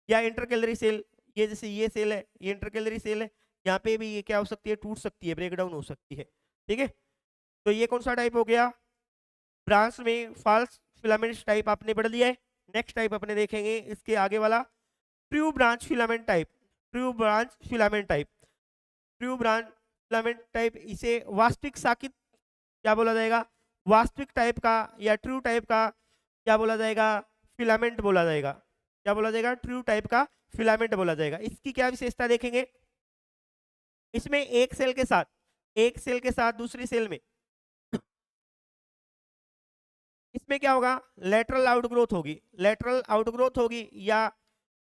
या इंटरकैलरी सेल, ये जैसे ये सेल है, ये इंटरकैलरी सेल है, यहाँ पे भी ये क्या हो सकती है, टूट सकती है, ब्रेक डाउन हो सकती है, ठीक है। तो ये कौन सा टाइप हो गया, ब्रांच में फॉल्स फिलामेंट टाइप आपने पढ़ लिया है। नेक्स्ट टाइप अपने देखेंगे इसके आगे वाला, true branch filament type. True branch filament type, true branch filament type, इसे वास्तविक साकित क्या बोला जाएगा, वास्तविक टाइप का या ट्रू टाइप का क्या बोला जाएगा, फिलामेंट बोला जाएगा। क्या बोला जाएगा, ट्रू टाइप का फिलामेंट बोला जाएगा। इसकी क्या विशेषता देखेंगे, इसमें एक सेल के साथ दूसरी सेल में इसमें क्या होगा, लेटरल आउटग्रोथ होगी, लेटरल आउटग्रोथ होगी, या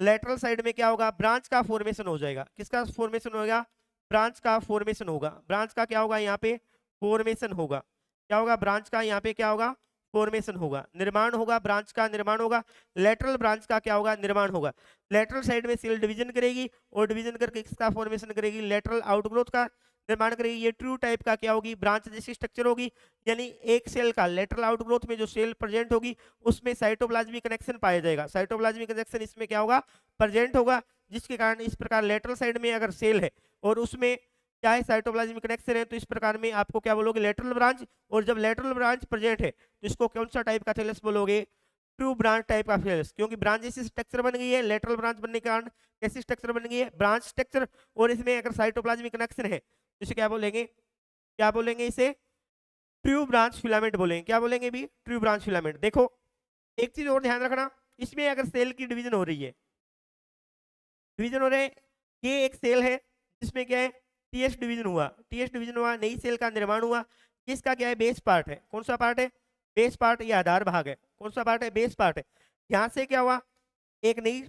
लेटरल साइड में क्या होगा, ब्रांच का फॉर्मेशन हो जाएगा। किसका फॉर्मेशन होगा, ब्रांच का फॉर्मेशन होगा। ब्रांच का क्या होगा, यहाँ पे फॉर्मेशन होगा। क्या होगा, ब्रांच का यहाँ पे क्या होगा, फॉर्मेशन होगा, निर्माण होगा, ब्रांच का निर्माण होगा। लेटरल ब्रांच का क्या होगा, निर्माण होगा। लेटरल साइड में सेल डिवीजन करेगी, और डिवीजन करके किसका फॉर्मेशन करेगी, लेटरल आउटग्रोथ का निर्माण करेगी। ये ट्रू टाइप का क्या होगी, ब्रांच जैसी स्ट्रक्चर होगी, यानी एक सेल का लेटरल आउटग्रोथ में जो सेल प्रेजेंट होगी उसमें साइटोप्लाज्मिक कनेक्शन पाया जाएगा। साइटोप्लाज्मिक कनेक्शन इसमें क्या होगा, प्रेजेंट होगा, जिसके कारण इस प्रकार लेटरल साइड में अगर सेल है और उसमें क्या है, साइटोप्लाज्मिक कनेक्शन है, तो इस प्रकार में आपको क्या बोलोगे, लेटरल ब्रांच। और जब लेटरल ब्रांच प्रेजेंट है तो इसको कौन सा टाइप का थैलस बोलोगे, ट्रू ब्रांच टाइप का थैलस, क्योंकि ब्रांच जैसी स्ट्रक्चर बन गई है। लेटरल ब्रांच बनने के कारण कैसी स्ट्रक्चर बन गई है, ब्रांच स्ट्रक्चर। और इसमें अगर साइटोप्लाज्मिक कनेक्शन है तो इसे क्या बोलेंगे, क्या बोलेंगे, इसे ट्रू ब्रांच फिलामेंट बोलेंगे। क्या बोलेंगे भी, ट्रू ब्रांच फिलामेंट। देखो एक चीज और ध्यान रखना, इसमें अगर सेल की डिवीजन हो रही है, डिवीजन हो रहे हैं, ये एक सेल है जिसमें क्या है, टीएस डिवीजन हुआ, टीएस डिवीजन हुआ, नई सेल का निर्माण हुआ। इसका क्या है, बेस पार्ट है। कौन सा पार्ट है, बेस पार्ट, या आधार भाग है। कौन सा पार्ट है, बेस पार्ट है। यहाँ से क्या हुआ, एक नई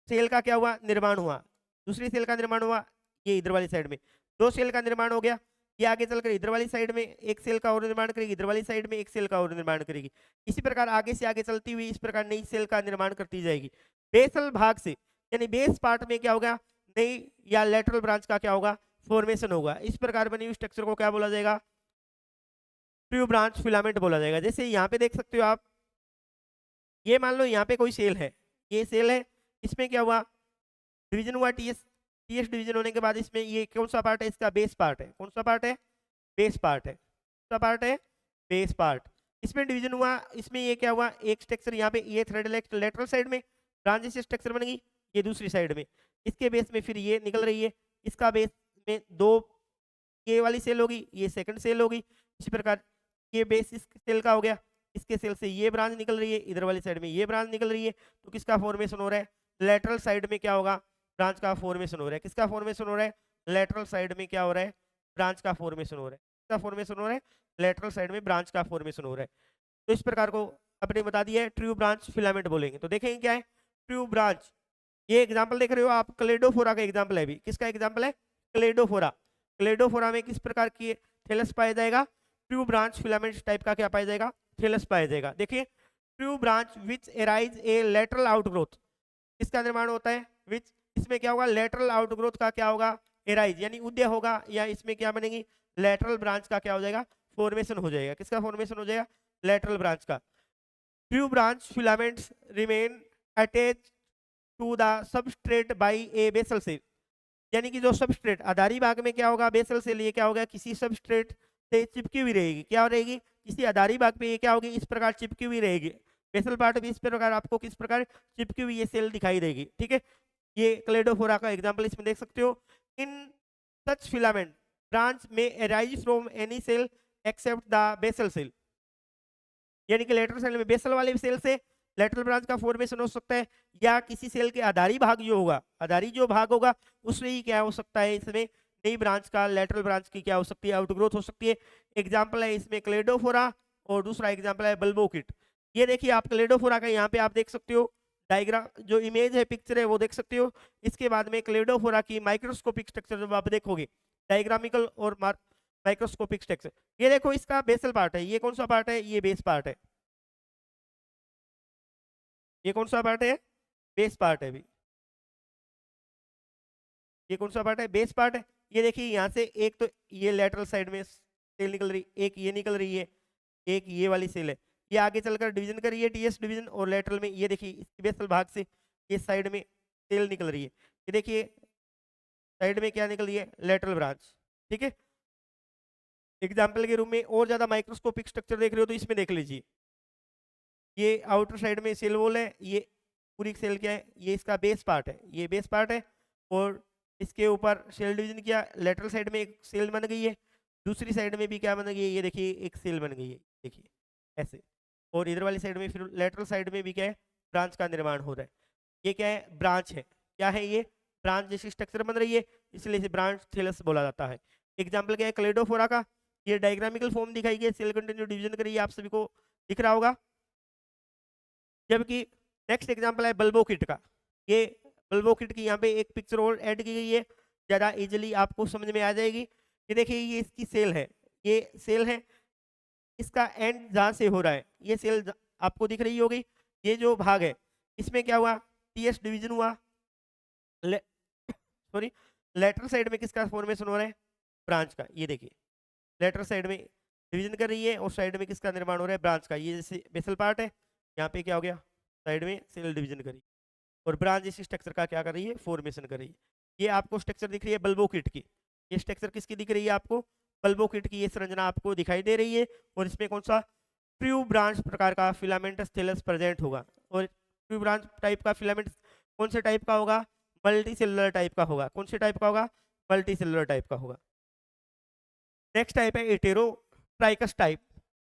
सेल का क्या हुआ, निर्माण हुआ, दूसरी सेल का निर्माण हुआ, ये इधर वाली साइड में दो सेल का निर्माण हो गया। ये आगे चलकर इधर वाली साइड में एक सेल का और निर्माण करेगी, इधर वाली साइड में एक सेल का और निर्माण करेगी। इसी प्रकार आगे से आगे चलती हुई इस प्रकार नई सेल का निर्माण करती जाएगी। बेसल भाग से यानी बेस पार्ट में क्या होगा, नई या लेटरल ब्रांच का क्या होगा, फॉर्मेशन होगा। इस प्रकार बनी हुई स्ट्रक्चर को क्या बोला जाएगा, ट्रू ब्रांच फिलामेंट बोला जाएगा। जैसे यहाँ पे देख सकते हो आप, ये मान लो यहाँ पे कोई सेल है, ये सेल है, इसमें क्या हुआ, डिवीजन हुआ, टीएस डिवीजन होने के बाद इसमें ये कौन सा पार्ट है, इसका बेस पार्ट है। कौन सा पार्ट है, बेस पार्ट है। कौन सा पार्ट है, बेस पार्ट। इसमें डिवीजन हुआ, इसमें ये क्या हुआ, एक स्ट्रक्चर यहाँ पे ये थ्रेड लेटरल साइड में ब्रांच से स्ट्रक्चर बन गई, ये दूसरी साइड में, इसके बेस में फिर ये निकल रही है, इसका बेस में दो ये वाली सेल होगी, ये सेकंड सेल होगी। इसी प्रकार ये बेस इस सेल का हो गया, इसके सेल से ये ब्रांच निकल रही है, इधर वाली साइड में ये ब्रांच निकल रही है। तो किसका फॉर्मेशन हो रहा है, लेटरल साइड में क्या होगा, ब्रांच का फॉर्मेशन हो रहा है। किसका फॉर्मेशन हो रहा है, लेटरल साइड में क्या हो रहा है, ब्रांच का फॉर्मेशन हो रहा है। किसका फॉर्मेशन हो रहा है, लेटरल साइड में ब्रांच का फॉर्मेशन हो रहा है। तो इस प्रकार को अपने बता दिया है, ट्रू ब्रांच फिलामेंट बोलेंगे। तो देखेंगे क्या है ट्रू ब्रांच। ये एग्जाम्पल देख रहे हो आप, क्लेडोफोरा का एग्जाम्पल है। अभी किसका एग्जाम्पल है, क्लेडोफोरा। क्लेडोफोरा में किस प्रकार की थैलस पाया जाएगा, ट्रू ब्रांच फिलामेंट टाइप का क्या पाया जाएगा, थैलस पाया जाएगा। देखिए true branch which arise a lateral outgrowth, किसका निर्माण होता है, विच, इसमें क्या होगा, लेटरल आउटग्रोथ का क्या होगा, एराइज यानी उदय होगा, या इसमें क्या बनेगी, लेटरल ब्रांच का क्या हो जाएगा, फॉर्मेशन हो जाएगा। किसका फॉर्मेशन हो जाएगा, लेटरल ब्रांच का। True branch filaments remain attach to the substrate by a basal cell, यानी कि जो सबस्ट्रेट आधारी भाग में क्या होगा, बेसल सेल, ये क्या होगा, किसी सबस्ट्रेट से चिपकी हुई रहेगी। क्या रहेगी, किसी आधारी भाग पे ये क्या होगी, इस प्रकार चिपकी हुई रहेगी। बेसल पार्ट भी इस प्रकार आपको किस प्रकार चिपकी हुई ये सेल दिखाई देगी। ठीक है, ये क्लेडोफोरा का एग्जाम्पल इसमें देख सकते हो। इन सच फिलामेंट ब्रांच में arise from any cell except the basal cell, यानी कि लेटरल सेल में बेसल वाले सेल से लेटरल ब्रांच का फॉर्मेशन हो सकता है, या किसी सेल के आधारी भाग जो होगा, आधारी जो भाग होगा उसमें ही क्या हो सकता है, इसमें नई ब्रांच का, लेटरल ब्रांच की क्या हो सकती है, आउटग्रोथ हो सकती है। एग्जाम्पल है इसमें क्लेडोफोरा, और दूसरा एग्जाम्पल है बल्बोकिट। ये देखिए आप क्लेडोफोरा का यहाँ पे आप देख सकते हो डायग्राम, जो इमेज है, पिक्चर है, वो देख सकते हो। इसके बाद में क्लेडोफोरा की माइक्रोस्कोपिक स्ट्रक्चर जब आप देखोगे, डायग्रामिकल और माइक्रोस्कोपिक स्ट्रक्चर, ये देखो इसका बेसल पार्ट है, ये कौन सा पार्ट है, ये बेस पार्ट है। ये कौन सा पार्ट है, बेस पार्ट है भी। ये कौन सा पार्ट है, बेस पार्ट है। ये देखिए यहाँ से एक तो ये लेटरल साइड में सेल निकल रही, एक ये निकल रही है, एक ये वाली सेल है, ये आगे चलकर डिवीजन कर रही है, टीएस डिवीजन, और लेटरल में ये देखिए इस बेसल भाग से ये साइड में सेल निकल रही है। ये देखिए साइड में क्या निकल रही है, लेटरल ब्रांच। ठीक है, एग्जाम्पल के रूप में और ज्यादा माइक्रोस्कोपिक स्ट्रक्चर देख रहे हो तो इसमें देख लीजिए, ये आउटर साइड में सेल वॉल है, ये पूरी सेल क्या है, ये इसका बेस पार्ट है, ये बेस पार्ट है, और इसके ऊपर सेल डिवीजन किया, लेटरल साइड में एक सेल बन गई है, दूसरी साइड में भी क्या बन गई है, ये देखिए एक सेल बन गई है, देखिए ऐसे, और इधर वाली साइड में फिर लेटरल साइड में भी क्या है, ब्रांच का निर्माण हो रहा है। ये क्या है, ब्रांच है, क्या है, ये ब्रांच जैसी स्ट्रक्चर बन रही है, इसलिए इसे ब्रांच थैलस बोला जाता है। एग्जाम्पल क्या है, क्लेडोफोरा का, ये डायग्रामिकल फॉर्म दिखाई गई, सेल कंटिन्यू डिवीजन करिए, आप सभी को दिख रहा होगा। जबकि नेक्स्ट एग्जांपल है बल्बोकिट का, ये बल्बोकिट की यहाँ पे एक पिक्चर और ऐड की गई है, ज़्यादा इजीली आपको समझ में आ जाएगी। ये देखिए ये इसकी सेल है, ये सेल है, इसका एंड जहाँ से हो रहा है, ये सेल आपको दिख रही होगी, ये जो भाग है इसमें क्या हुआ, टीएस डिवीजन हुआ, सॉरी लेटरल साइड में किसका फॉर्मेशन हो रहा है, ब्रांच का। ये देखिए लेटरल साइड में डिवीजन कर रही है, और साइड में किसका निर्माण हो रहा है, ब्रांच का। ये जैसे बेसल पार्ट है, यहाँ पे क्या हो गया, साइड में सेल डिवीजन करी, और ब्रांच इस स्ट्रक्चर का क्या कर रही है, फॉर्मेशन कर रही है। ये आपको स्ट्रक्चर दिख रही है बल्बोकिट की, ये स्ट्रक्चर किसकी दिख रही है आपको, बल्बोकिट की ये संरचना आपको दिखाई दे रही है, और इसमें कौन सा ट्रू ब्रांच प्रकार का फिलामेंटस थैलस प्रेजेंट होगा। और ट्रू ब्रांच टाइप का फिलामेंट कौन से टाइप का होगा, मल्टी सेलुलर टाइप का होगा। कौन से टाइप का होगा, मल्टी सेलुलर टाइप का होगा। नेक्स्ट टाइप है हेटेरोट्राइकस टाइप।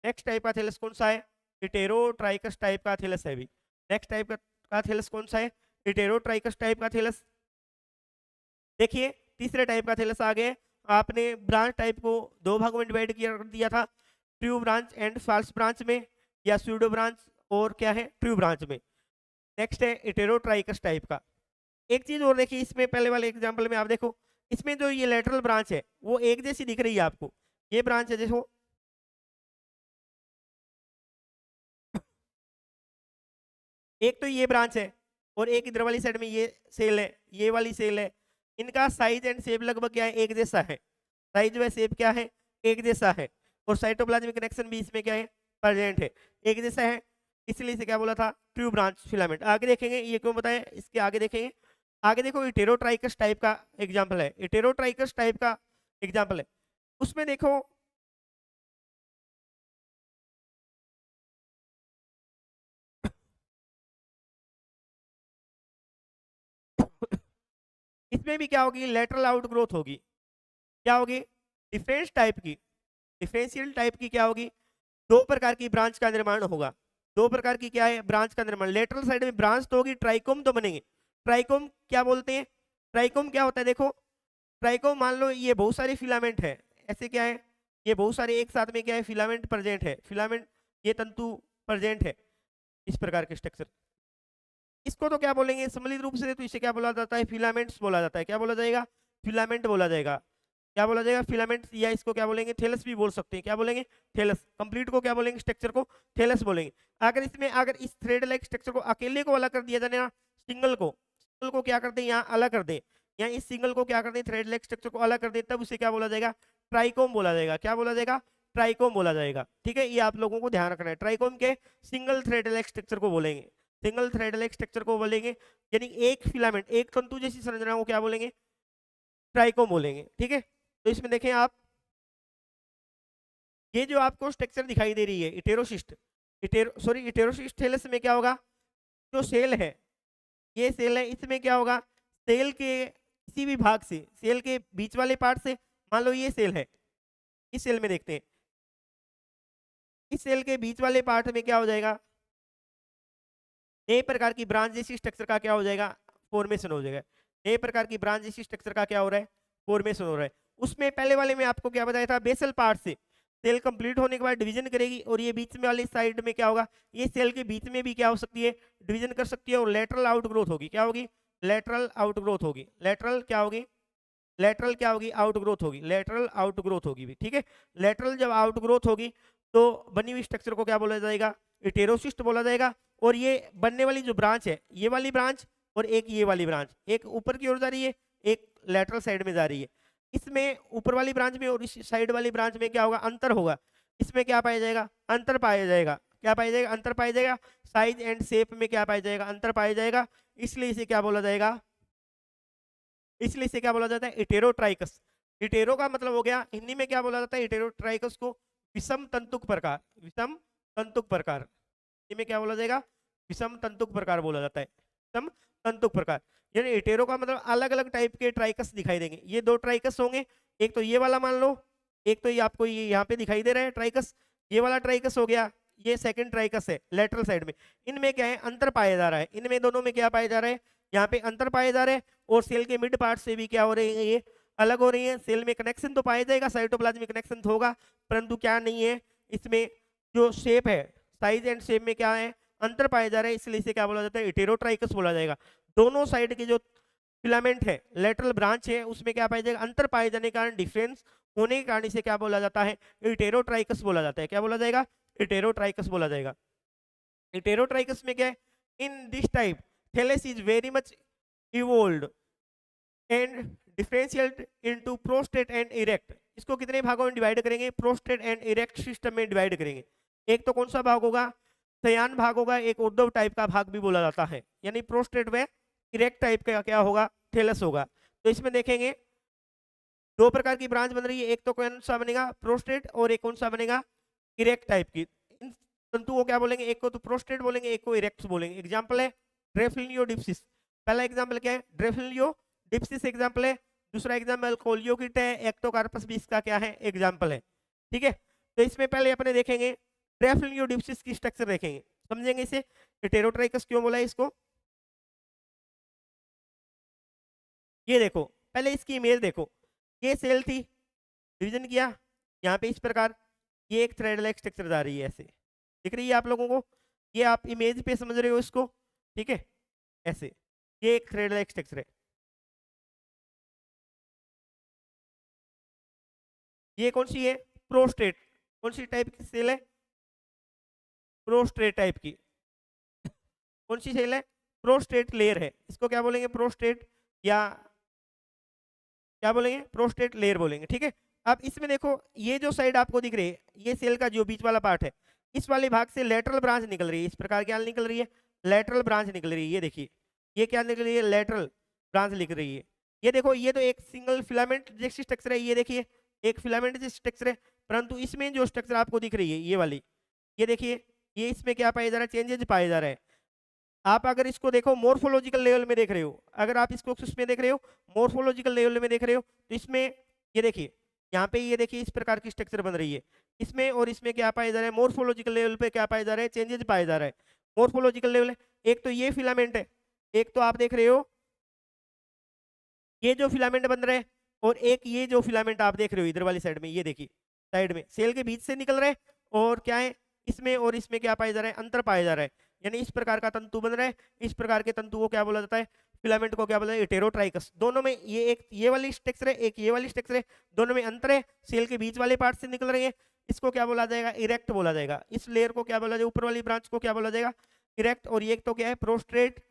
नेक्स्ट टाइप का थैलस कौन सा है, हेटेरोट्राइकस टाइप का थैलस है भी। नेक्स्ट टाइप का थैलस कौन सा है, हेटेरोट्राइकस टाइप का थैलस। देखिए तीसरे टाइप का थैलस आ गए, आपने ब्रांच टाइप को दो भागों में डिवाइड किया दिया था, true branch and false branch में, या स्यूडो ब्रांच और क्या है, ट्रू ब्रांच में। नेक्स्ट है हेटेरोट्राइकस टाइप का। एक चीज और देखिए, इसमें पहले वाले एग्जांपल में आप देखो, इसमें जो ये लेटरल ब्रांच है वो एक जैसी दिख रही है आपको, ये ब्रांच है देखो, एक तो ये ब्रांच है, और एक इधर वाली साइड में ये सेल है, ये वाली सेल है। इनका साइज एंड शेप लगभग क्या है, एक जैसा है, साइज व शेप क्या है, एक जैसा है। और साइटोप्लाज्मिक कनेक्शन भी इसमें क्या है, प्रेजेंट है, एक जैसा है, इसलिए इसे क्या बोला था, ट्रू ब्रांच फिलामेंट। आगे देखेंगे ये क्यों बताया, इसके आगे देखेंगे। आगे देखो इटेरोट्राइकस टाइप का एग्जाम्पल है, इटेरोट्राइकस टाइप का एग्जाम्पल है, उसमें देखो इसमें भी क्या होगी, लेटरल आउट ग्रोथ होगी, क्या होगी, डिफरेंस टाइप की, डिफरेंशियल टाइप की क्या होगी, दो प्रकार की ब्रांच का निर्माण होगा, दो प्रकार की क्या है, ब्रांच का निर्माण। लेटरल साइड में ब्रांच तो होगी, ट्राइकोम तो बनेंगे। ट्राइकोम क्या बोलते हैं, ट्राइकोम क्या होता है, देखो ट्राइकोम मान लो ये बहुत सारे फिलामेंट है, ऐसे क्या है, ये बहुत सारे एक साथ में क्या है, फिलामेंट प्रेजेंट है, फिलामेंट ये तंतु प्रेजेंट है, इस प्रकार के स्ट्रक्चर। इसको तो क्या बोलेंगे सम्मिलित रूप से, तो इसे क्या बोला जाता है, फिलामेंट्स बोला जाता है, क्या बोला जाएगा, फिलामेंट बोला जाएगा, क्या बोला जाएगा, फिलामेंट्स, या इसको क्या बोलेंगे, थैलस भी बोल सकते हैं, क्या बोलेंगे, थैलस। कंप्लीट को क्या बोलेंगे, स्ट्रक्चर को थैलस बोलेंगे। अगर इसमें अगर इस थ्रेड लाइक स्ट्रक्चर को अकेले को अलग कर दिया जाए ना, सिंगल को क्या करते हैं यहाँ अलग कर दे, या इस सिंगल को क्या करते हैं, थ्रेड लाइक स्ट्रक्चर को अलग कर दे, तब उसे क्या बोला जाएगा, ट्राइकोम बोला जाएगा, क्या बोला जाएगा, ट्राइकोम बोला जाएगा। ठीक है, ये आप लोगों को ध्यान रखना है, ट्राइकोम के सिंगल थ्रेड लाइक स्ट्रक्चर को बोलेंगे, सिंगल थ्रेड लाइक स्ट्रक्चर को बोलेंगे, यानी एक फिलामेंट एक तंतु जैसी संरचना को क्या बोलेंगे, ट्राइकोम बोलेंगे। ठीक है, तो इसमें देखें आप, ये जो आपको स्ट्रक्चर दिखाई दे रही है इटेरोसिस्ट, इटेरोसिस्ट थैलस में क्या होगा, जो सेल है, ये सेल है, इसमें क्या होगा, सेल के किसी भी भाग से, सेल के बीच वाले पार्ट से, मान लो ये सेल है, इस सेल में देखते हैं, इस सेल के बीच वाले पार्ट में क्या हो जाएगा, नए प्रकार की ब्रांच जैसी स्ट्रक्चर का क्या हो जाएगा, फॉर्मेशन हो जाएगा, नए प्रकार की ब्रांच जैसी स्ट्रक्चर का क्या हो रहा है, फॉर्मेशन हो रहा है। उसमें पहले वाले में आपको क्या बताया था, बेसल पार्ट से सेल कंप्लीट होने के बाद डिवीजन करेगी, और ये बीच में वाली साइड में क्या होगा, ये सेल के बीच में भी क्या हो सकती है, डिवीजन कर सकती है, और लेटरल आउट ग्रोथ होगी, क्या होगी, लेटरल आउट ग्रोथ होगी, लेटरल क्या होगी, लेटरल क्या होगी, आउट ग्रोथ होगी, लेटरल आउट ग्रोथ होगी भी। ठीक है, लेटरल जब आउट ग्रोथ होगी तो बनी हुई स्ट्रक्चर को क्या बोला जाएगा, इटेरोसिस्ट बोला जाएगा। और ये बनने वाली जो ब्रांच है, ये वाली ब्रांच और एक ये वाली ब्रांच, एक ऊपर की ओर जा रही है, एक लेटरल साइड में जा रही है, इसमें ऊपर वाली ब्रांच में और इस साइड वाली ब्रांच में क्या होगा, अंतर होगा, इसमें क्या पाया जाएगा, अंतर पाया जाएगा, क्या पाया जाएगा, अंतर पाया जाएगा, साइज एंड शेप में क्या पाया जाएगा, अंतर पाया जाएगा, इसलिए इसे क्या बोला जाएगा, इसलिए इसे क्या बोला जाता है, इटेरोट्राइकस। इटेरो का मतलब हो गया, हिंदी में क्या बोला जाता है, इटेरोट्राइकस को विषम तंतुक प्रकार, विषम तंतुक प्रकार, हिंदी में क्या बोला जाएगा, विषम तंतुक प्रकार बोला जाता है, विषम तंतुक प्रकार। यानी इटेरो का मतलब अलग अलग टाइप के ट्राइकस दिखाई देंगे, ये दो ट्राइकस होंगे, एक तो ये वाला मान लो, एक तो ये आपको ये यहाँ पे दिखाई दे रहा है ट्राइकस, ये वाला ट्राइकस हो गया, ये सेकंड ट्राइकस है लेटरल साइड में, इनमें क्या है, अंतर पाया जा रहा है, इनमें दोनों में क्या पाया जा रहा है, यहाँ पे अंतर पाए जा रहे हैं, और सेल के मिड पार्ट से भी क्या हो रही है, ये अलग हो रही है। सेल में कनेक्शन तो पाया जाएगा, साइटोप्लाज्मिक कनेक्शन तो होगा, परंतु क्या नहीं है, इसमें जो शेप है, साइज एंड शेप में क्या है, अंतर पाए जा रहे हैं, इसलिए इसे क्या बोला जाता है, इटेरोट्राइकस बोला जाएगा। दोनों साइड के जो फिलामेंट है, लेटरल ब्रांच है, उसमें क्या पाया जाएगा, अंतर पाए जाने के कारण, डिफरेंस होने के कारण इसे क्या बोला जाता है, इटेरोट्राइकस बोला जाता है, क्या बोला जाएगा, इटेरोट्राइकस बोला जाएगा। इटेरोट्राइकस में क्या है, in this type thallus is very much evolved and differentiate into prostrate and erect. इसको कितने भागों में डिवाइड करेंगे, प्रोस्टेट एंड इरेक्ट सिस्टम में डिवाइड करेंगे। एक तो कौन सा भाग होगा, सयान भाग होगा, एक उर्ध्व टाइप का भाग भी बोला जाता है, यानी प्रोस्टेट व इरेक्ट टाइप का क्या होगा, थैलस होगा। तो इसमें देखेंगे दो प्रकार की ब्रांच बन रही है, एक तो कौन सा बनेगा, प्रोस्टेट, और एक कौन सा बनेगा, इरेक्ट टाइप की। इन तंतु को क्या बोलेंगे, एक को तो प्रोस्टेट बोलेंगे, एक को इरेक्ट बोलेंगे। एग्जाम्पल है ड्रेफलियोडिप्सिस, पहला एग्जाम्पल क्या है, ड्रेफलियोडिप्सिस एग्जाम्पल है, दूसरा एग्जाम्पल कोलियोकिट है, एक्टोकार्पस भी इसका क्या है, एग्जाम्पल है। ठीक है, तो इसमें पहले अपने देखेंगे ड्रेफलियोडिप्सिस की स्ट्रक्चर देखेंगे, समझेंगे इसे, इटेरोट्राइकस क्यों बोला है इसको। ये देखो, पहले इसकी इमेज देखो, ये सेल थी, डिवीजन किया, यहाँ पे इस प्रकार ये एक थ्रेड लाइक स्ट्रक्चर जा रही है, ऐसे दिख रही है आप लोगों को, ये आप इमेज पे समझ रहे हो इसको। ठीक है, ऐसे ये एक थ्रेड लाइक स्ट्रक्चर है, ये कौन सी है, प्रोस्टेट, कौन सी टाइप की सेल है, प्रोस्टेट टाइप की, कौन सी सेल है, प्रोस्टेट लेयर है, इसको क्या बोलेंगे, प्रोस्टेट, या क्या बोलेंगे, प्रोस्टेट लेयर बोलेंगे। ठीक है, अब इसमें देखो ये जो साइड आपको दिख रही है, ये सेल का जो बीच वाला पार्ट है, इस वाले भाग से लेटरल ब्रांच निकल रही है। इस प्रकार क्या निकल रही है? लेटरल ब्रांच निकल रही है। ये देखिए, ये क्या निकल रही है? लेटरल ब्रांच निकल रही है। ये देखो, ये तो एक सिंगल फिलामेंट जैसी स्ट्रक्चर है, ये देखिए एक फिलामेंट जैसी स्ट्रक्चर है, परंतु इसमें जो स्ट्रक्चर आपको दिख रही है ये वाली, ये देखिए, ये इसमें क्या पाया जा रहा है? चेंजेज पाया जा रहा है। आप अगर इसको देखो मोर्फोलॉजिकल लेवल में देख रहे हो, अगर आप इसको उसमें देख रहे हो, मोर्फोलॉजिकल लेवल में देख रहे हो, तो इसमें ये देखिए, यहाँ पे ये देखिए इस प्रकार की स्ट्रक्चर बन रही है। इसमें और इसमें क्या पाया जा रहा है? मोर्फोलॉजिकल लेवल पे क्या पाया जा रहा है? चेंजेस पाया जा रहा है। मोर्फोलॉजिकल लेवल, एक तो ये फिलामेंट है, एक तो आप देख रहे हो ये जो फिलामेंट बन रहे हैं, और एक ये जो फिलामेंट आप देख रहे हो इधर वाली साइड में, ये देखिए साइड में सेल के बीच से निकल रहे हैं, और क्या है इसमें और इसमें क्या पाया जा रहा है? अंतर पाया जा रहा है। यानी इस प्रकार का तंतु बन रहा है, इस प्रकार के तंतु को क्या बोला जाता है? फिलामेंट को क्या बोला जाता है? हेटेरोट्राइकस। दोनों में ये एक ये वाली स्ट्रक्चर है, एक ये वाली स्ट्रक्चर है, दोनों में अंतर है, सेल के बीच वाले पार्ट से निकल रही है। इसको क्या बोला जाएगा? इरेक्ट बोला जाएगा। इस लेयर को क्या बोला जाएगा? ऊपर वाली ब्रांच को क्या बोला जाएगा? इरेक्ट। और ये तो क्या है? प्रोस्ट्रेट।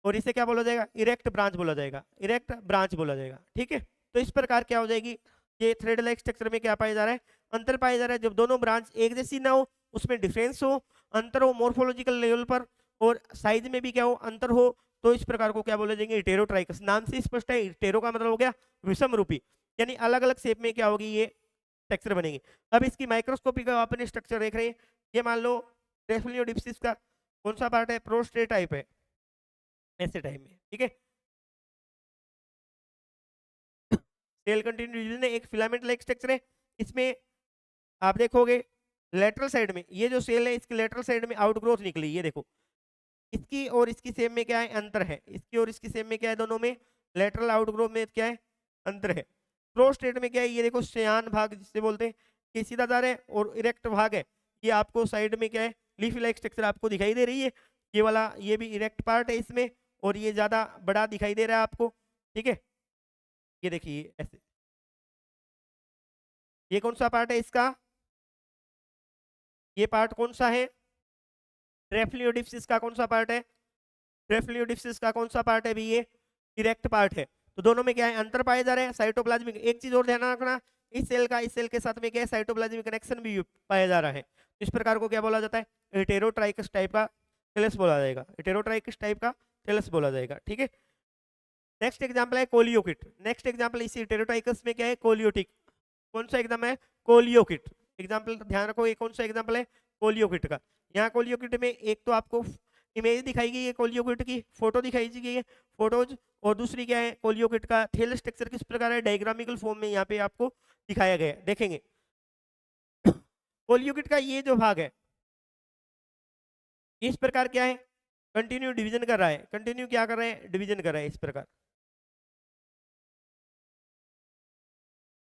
और इसे क्या बोला जाएगा? इरेक्ट ब्रांच बोला जाएगा, इरेक्ट ब्रांच बोला जाएगा। ठीक है, तो इस प्रकार क्या हो जाएगी? ये थ्रेड लाइक स्ट्रक्चर में क्या पाया जा रहा है? अंतर पाया जा रहा है। जब दोनों ब्रांच एक जैसी ना हो, उसमें डिफरेंस हो, अंतर हो मोर्फोलॉजिकल लेवल पर, और साइज में भी क्या हो? अंतर हो, तो इस प्रकार को क्या बोले जाएंगे? हेटेरोट्राइकस। नाम से स्पष्ट है, हेटेरो का मतलब हो गया विषम रूपी, यानी अलग अलग शेप में क्या होगी? ये स्ट्रक्चर बनेगी। अब इसकी माइक्रोस्कोपी का अपने स्ट्रक्चर देख रहे हैं। ये मान लो रेफलियोडिप्सिस का कौन सा पार्ट है? प्रोस्टेट टाइप है, ऐसे टाइप में। ठीक है, सेल कंटिन्यू डिवीजन है, एक फिलामेंट लाइक स्ट्रक्चर है। इसमें आप देखोगे लेटरल साइड में ये जो सेल है, इसकी लेटरल साइड में आउटग्रोथ निकली, ये देखो। इसकी और इसकी सेम में क्या है? अंतर है। इसकी और इसकी सेम में क्या है? दोनों में लेटरल आउटग्रोथ में क्या है? अंतर है। प्रोस्टेट में क्या है? ये देखो शयान भाग जिसे बोलते हैं, ये सीधा जा रहा है, और इरेक्ट भाग है, ये आपको साइड में क्या है? लीफी लाइक स्ट्रक्चर आपको दिखाई दे रही है। ये वाला, ये भी इरेक्ट पार्ट है इसमें, और ये ज्यादा बड़ा दिखाई दे रहा है आपको। ठीक है, ये देखिए ऐसे। ये कौन सा पार्ट है इसका? ये पार्ट कौन सा है? ट्रेफ्लियोडिप्सिस का कौन सा पार्ट है? ट्रेफ्लियोडिप्सिस का कौन सा पार्ट है भी? ये इरेक्ट पार्ट है। तो दोनों में क्या है? अंतर पाए जा रहे हैं। साइटोप्लाज्मिक, एक चीज और ध्यान रखना, इस सेल का इस सेल के साथ में क्या है? साइटोप्लाज्मिक कनेक्शन भी पाया जा रहा है। इस प्रकार को क्या बोला जाता है? हेटेरोट्राइकस टाइप का थैलस बोला जाएगा, हेटेरोट्राइकस टाइप का थैलस बोला जाएगा। ठीक है, नेक्स्ट एग्जांपल है कोलियोकिट। नेक्स्ट एग्जांपल इसी हेटेरोट्राइकस में क्या है? कोलियोटिक। कौन सा एग्जाम है? कोलियोकिट। एग्जांपल ध्यान रखो, ये कौन सा एग्जांपल है? कोलियोकिट का। यहाँ कोलियोकिट में एक तो आपको इमेज दिखाई गई है, कोलियोकिट की फोटो दिखाई गई है, फोटोज, और दूसरी क्या है? कोलियोकिट का थेल स्ट्रक्चर किस प्रकार है? डायग्रामिकल फॉर्म में यहाँ पे आपको दिखाया गया है, देखेंगे। कोलियोकिट का ये जो भाग है, इस प्रकार क्या है? कंटिन्यू डिवीजन कर रहा है। कंटिन्यू क्या कर रहे हैं? डिवीजन कर रहा है इस प्रकार,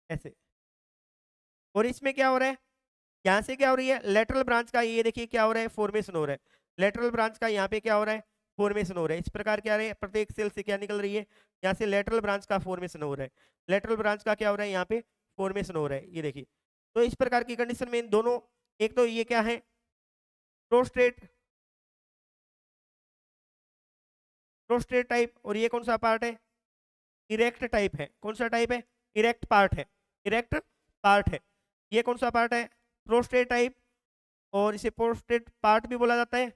ऐसे। और इसमें क्या हो रहा है? यहाँ से क्या हो रही है? लेटरल ब्रांच का ये देखिए क्या हो रहा है? फॉर्मेशन हो रहा है। लेटरल ब्रांच का यहाँ पे क्या हो रहा है? फॉर्मेशन हो रहा है। इस प्रकार क्या है? प्रत्येक सेल से क्या निकल रही है? यहाँ से लेटरल ब्रांच का फॉर्मेशन हो रहा है। लेटरल ब्रांच का क्या हो रहा है? यहाँ पे फॉर्मेशन हो रहा है, ये देखिए। तो इस प्रकार की कंडीशन में इन दोनों, एक तो ये क्या है? प्रोस्टेट, प्रोस्टेट टाइप, और ये कौन सा पार्ट है? इरेक्ट टाइप है। कौन सा टाइप है? इरेक्ट पार्ट है, इरेक्ट पार्ट है। ये कौन सा पार्ट है? प्रोस्टेट टाइप, और इसे प्रोस्टेट पार्ट भी बोला जाता है,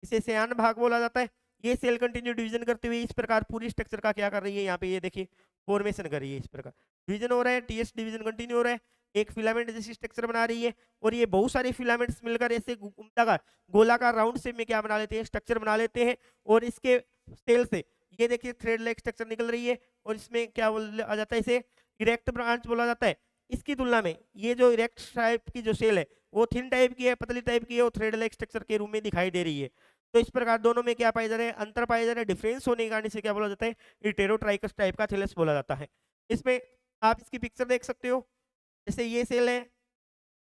इसे शयान भाग बोला जाता है। ये सेल कंटिन्यू डिवीजन करते हुए इस प्रकार पूरी स्ट्रक्चर का क्या कर रही है? यहाँ पे ये देखिए फॉर्मेशन कर रही है। इस प्रकार डिवीजन हो रहा है, टीएस डिवीजन कंटिन्यू हो रहा है, एक फिलामेंट जैसी स्ट्रक्चर बना रही है, और ये बहुत सारे फिलामेंट्स मिलकर ऐसे घुमताकार गोलाकार राउंड शेप में क्या बना लेते हैं? स्ट्रक्चर बना लेते हैं। और इसके सेल से ये देखिए थ्रेड लाइक स्ट्रक्चर निकल रही है, और इसमें क्या आ जाता है? इसे इरेक्ट ब्रांच बोला जाता है। इसकी तुलना में ये जो इरेक्ट टाइप की जो सेल है, वो थिन टाइप की है, पतली टाइप की है, और थ्रेड लाइक स्ट्रक्चर के रूप में दिखाई दे रही है। तो इस प्रकार दोनों में क्या पाए जा रहे हैं? अंतर पाए जा रहे हैं। डिफरेंस होने के कारण इसे क्या बोला जाता है? हेटेरोट्राइकस टाइप का थैलस बोला जाता है। इसमें आप इसकी पिक्चर देख सकते हो, जैसे ये सेल है,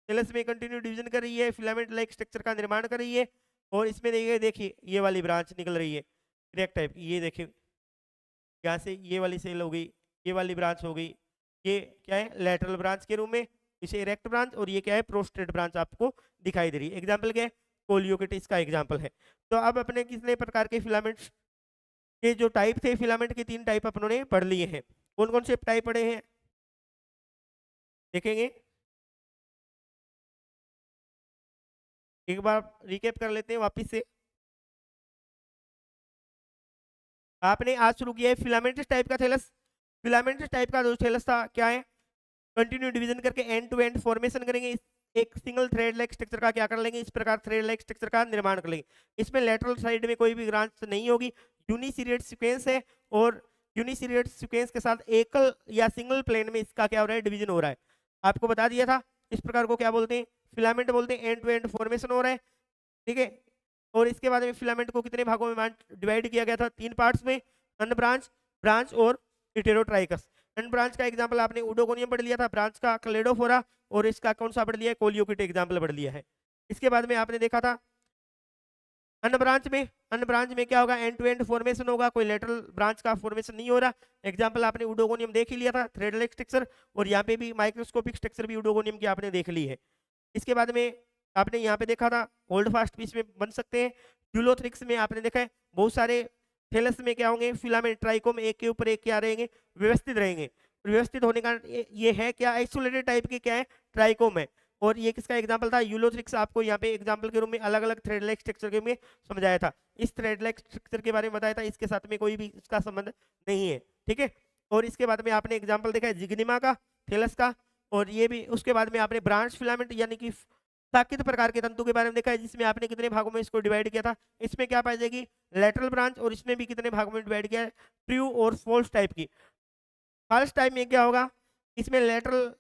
थैलस में कंटिन्यू डिवीजन कर रही है, फिलामेंट लाइक स्ट्रक्चर का निर्माण कर रही है, और इसमें देखिए ये वाली ब्रांच निकल रही है इरेक्ट टाइप की। ये देखिए यहाँ से ये वाली सेल हो गई, ये वाली ब्रांच हो गई, ये क्या है? लेटरल ब्रांच के रूप में, इसे इरेक्ट ब्रांच, और ये क्या है? प्रोस्टेट ब्रांच आपको दिखाई दे रही है। एग्जाम्पल क्या है? कोलियोकिटिस का एग्जाम्पल है। तो अब अपने कितने प्रकार के फिलामेंट्स के जो टाइप थे, फिलामेंट के 3 टाइप अपनों ने पढ़ लिए हैं। कौन कौन से टाइप पढ़े हैं? देखेंगे। एक बार रिकेप कर लेते हैं वापिस से। आपने आज शुरू किया है फिलामेंटस टाइप का थैलस। फिलामेंटस टाइप का जो थैलस था क्या है, कंटिन्यू डिवीजन करके एंड टू एंड फॉर्मेशन करेंगे। एक सिंगल थ्रेड लाइक स्ट्रक्चर का क्या कर लेंगे, इस प्रकार थ्रेड लाइक स्ट्रक्चर का निर्माण कर लेंगे। इसमें लेटरल साइड में कोई भी ब्रांच नहीं होगी, यूनिसीरियड सीक्वेंस है और यूनिसीरियड सीक्वेंस के साथ एकल या सिंगल प्लेन में इसका क्या हो रहा है, डिवीजन हो रहा है। आपको बता दिया था इस प्रकार को क्या बोलते हैं, फिलामेंट बोलते हैं। एंड टू एंड फॉर्मेशन हो रहा है, ठीक है। और इसके बाद में फिलामेंट को कितने भागों में डिवाइड किया गया था, 3 पार्ट्स में, अनब्रांच, ब्रांच और इटेरोट्राइकस। अनब्रांच का एग्जांपल आपने उडोगोनियम पढ़ लिया था, ब्रांच का क्लेडोफोरा, और इसका कौन सा पढ़ लिया है, कोलियोकिट एग्जांपल पढ़ लिया है। इसके बाद में आपने देखा था अनब्रांच में क्या होगा, एंड टू एंड फॉर्मेशन होगा, कोई लेटरल ब्रांच का फॉर्मेशन नहीं हो रहा। एग्जांपल आपने उडोगोनियम देख ही लिया था, थ्रेड लाइक स्ट्रक्चर, और यहाँ पे भी माइक्रोस्कोपिक स्ट्रक्चर भी उडोगोनियम की आपने देख ली है। इसके बाद में आपने यहाँ पे देखा था होल्ड फास्ट पीस में बन सकते हैं। यूलोथ्रिक्स में आपने देखा है बहुत सारे थैलस में क्या होंगे, फिलामेंट ट्राइकोम एक के ऊपर एक क्या रहेंगे, व्यवस्थित रहेंगे। व्यवस्थित होने का ये है क्या, आइसोलेटेड टाइप के क्या है, ट्राइकोम है। और ये किसका एग्जांपल था, यूलोथ्रिक्स। आपको यहाँ पे एग्जांपल के रूप में अलग अलग थ्रेड लाइक स्ट्रक्चर के में समझाया था, इस थ्रेड लाइक स्ट्रक्चर के बारे में बताया था, इसके साथ में कोई भी इसका संबंध नहीं है, ठीक है। और इसके बाद में आपने एग्जाम्पल देखा है जिग्निमा का, थैलस का, और ये भी। उसके बाद में आपने ब्रांच फिलामेंट यानी कि साकित प्रकार के तंतु के बारे में देखा है, जिसमें आपने कितने भागों में इसको डिवाइड किया था। इसमें क्या पाई जाएगी, लेटरल ब्रांच, और इसमें भी कितने भागों में डिवाइड किया है, ट्रू और फॉल्स टाइप की। फॉल्स टाइप में क्या होगा, इसमें लेटरल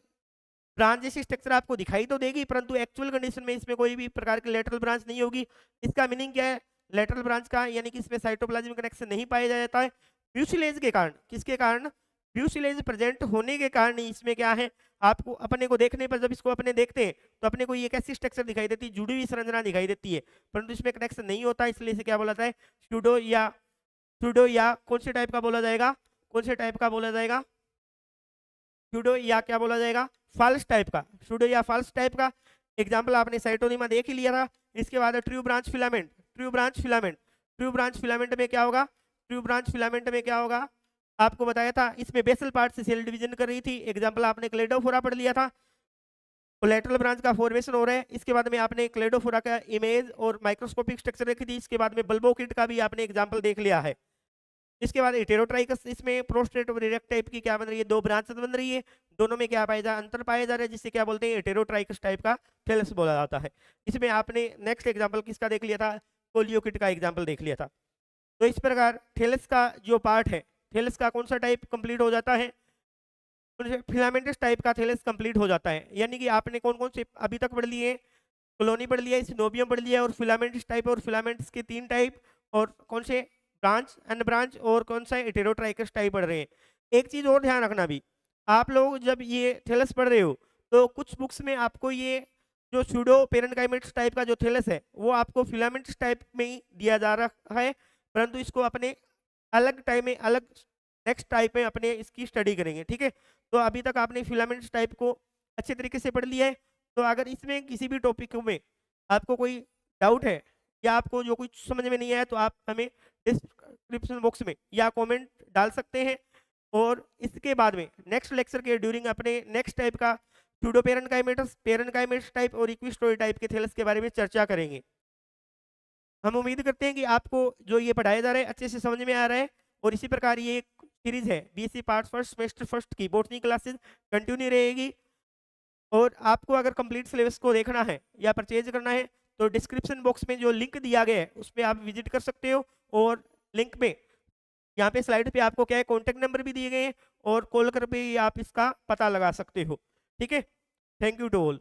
ब्रांच जैसी स्ट्रक्चर आपको दिखाई तो देगी, परंतु एक्चुअल कंडीशन में इसमें कोई भी प्रकार की लेटरल ब्रांच नहीं होगी। इसका मीनिंग क्या है, लेटरल ब्रांच का, यानी कि इसमें साइटोप्लाज्म कनेक्शन नहीं पाया जाता है। म्यूसिलेज के कारण, किसके कारण, म्यूसिलेज प्रेजेंट होने के कारण इसमें क्या है, आपको अपने को देखने पर, जब इसको अपने देखते हैं तो अपने को ये कैसी स्ट्रक्चर दिखाई देती है, जुड़ी हुई संरचना दिखाई देती है, परंतु इसमें कनेक्शन नहीं होता, इसलिए इसे क्या बोला जाता है, स्यूडो या कौन से टाइप का बोला जाएगा, कौन से टाइप का बोला जाएगा, स्यूडो या क्या बोला जाएगा, फॉल्स टाइप का, स्यूडो या फॉल्स टाइप का। एग्जांपल आपने साइटोनिमा देख ही लिया था। इसके बाद true branch filament, true branch filament, true branch filament में क्या होगा, ट्रू ब्रांच फिलामेंट में क्या होगा, आपको बताया था, इसमें बेसल पार्ट से सेल डिवीजन कर रही थी। एग्जांपल आपने क्लेडोफोरा पढ़ लिया था, कोलेटरल ब्रांच का फॉर्मेशन हो रहा है। इसके बाद में आपने क्लेडोफोरा का इमेज और माइक्रोस्कोपिक स्ट्रक्चर देखी थी। इसके बाद में बल्बोकिट का भी आपने एग्जांपल देख लिया है। इसके बाद हेटेरोट्राइकस, इसमें प्रोस्टेट और इरेक्ट टाइप की क्या बन रही है, 2 ब्रांचेस बन रही है, दोनों में क्या पाया जा, अंतर पाया जा रहा है, जिससे क्या बोलते हैं, हेटेरोट्राइकस टाइप का थैलस बोला जाता है। इसमें आपने नेक्स्ट एग्जांपल किसका देख लिया था, कोलियोकिट का एग्जांपल देख लिया था। तो इस प्रकार थैलस का जो पार्ट है, थैलस का कौन सा टाइप कंप्लीट हो जाता है, फिलामेंटस टाइप का थैलस कंप्लीट हो जाता है। यानी कि आपने कौन कौन से अभी तक पढ़ लिए, कॉलोनी पढ़ लिया, सिनोबियम पढ़ लिया, और फिलामेंटस टाइप, और फिलामेंट्स के 3 टाइप, और कौन से ब्रांच, अनब्रांच, और कौन सा हेटेरोट्राइकस टाइप पढ़ रहे हैं। एक चीज और ध्यान रखना भी, आप लोग जब ये थैलस पढ़ रहे हो तो कुछ बुक्स में आपको ये जो सूडो पेरेन्काइमेट्स टाइप का जो थैलस है वो आपको फिलामेंट्स टाइप में ही दिया जा रहा है, परंतु इसको अपने अलग टाइम में, अलग नेक्स्ट टाइप में अपने इसकी स्टडी करेंगे, ठीक है। तो अभी तक आपने फिलामेंट्स टाइप को अच्छे तरीके से पढ़ लिया है। तो अगर इसमें किसी भी टॉपिक में आपको कोई डाउट है या आपको जो कुछ समझ में नहीं आया, तो आप हमें डिस्क्रिप्शन बॉक्स में या कमेंट डाल सकते हैं। और इसके बाद में नेक्स्ट लेक्चर के ड्यूरिंग अपने नेक्स्ट टाइप का सूडो पेरेन्काइमेट्स टाइप और इक्विस्टोरी टाइप के थैलस के बारे में चर्चा करेंगे। हम उम्मीद करते हैं कि आपको जो ये पढ़ाया जा रहा है अच्छे से समझ में आ रहा है। और इसी प्रकार ये एक सीरीज है BSc part first semester first की बॉटनी क्लासेस कंटिन्यू रहेगी। और आपको अगर कंप्लीट सिलेबस को देखना है या परचेज करना है तो डिस्क्रिप्शन बॉक्स में जो लिंक दिया गया है उस पर आप विजिट कर सकते हो। और लिंक में यहाँ पे स्लाइड पे आपको क्या है, कॉन्टेक्ट नंबर भी दिए गए हैं, और कॉल कर भी आप इसका पता लगा सकते हो, ठीक है। Thank you to all.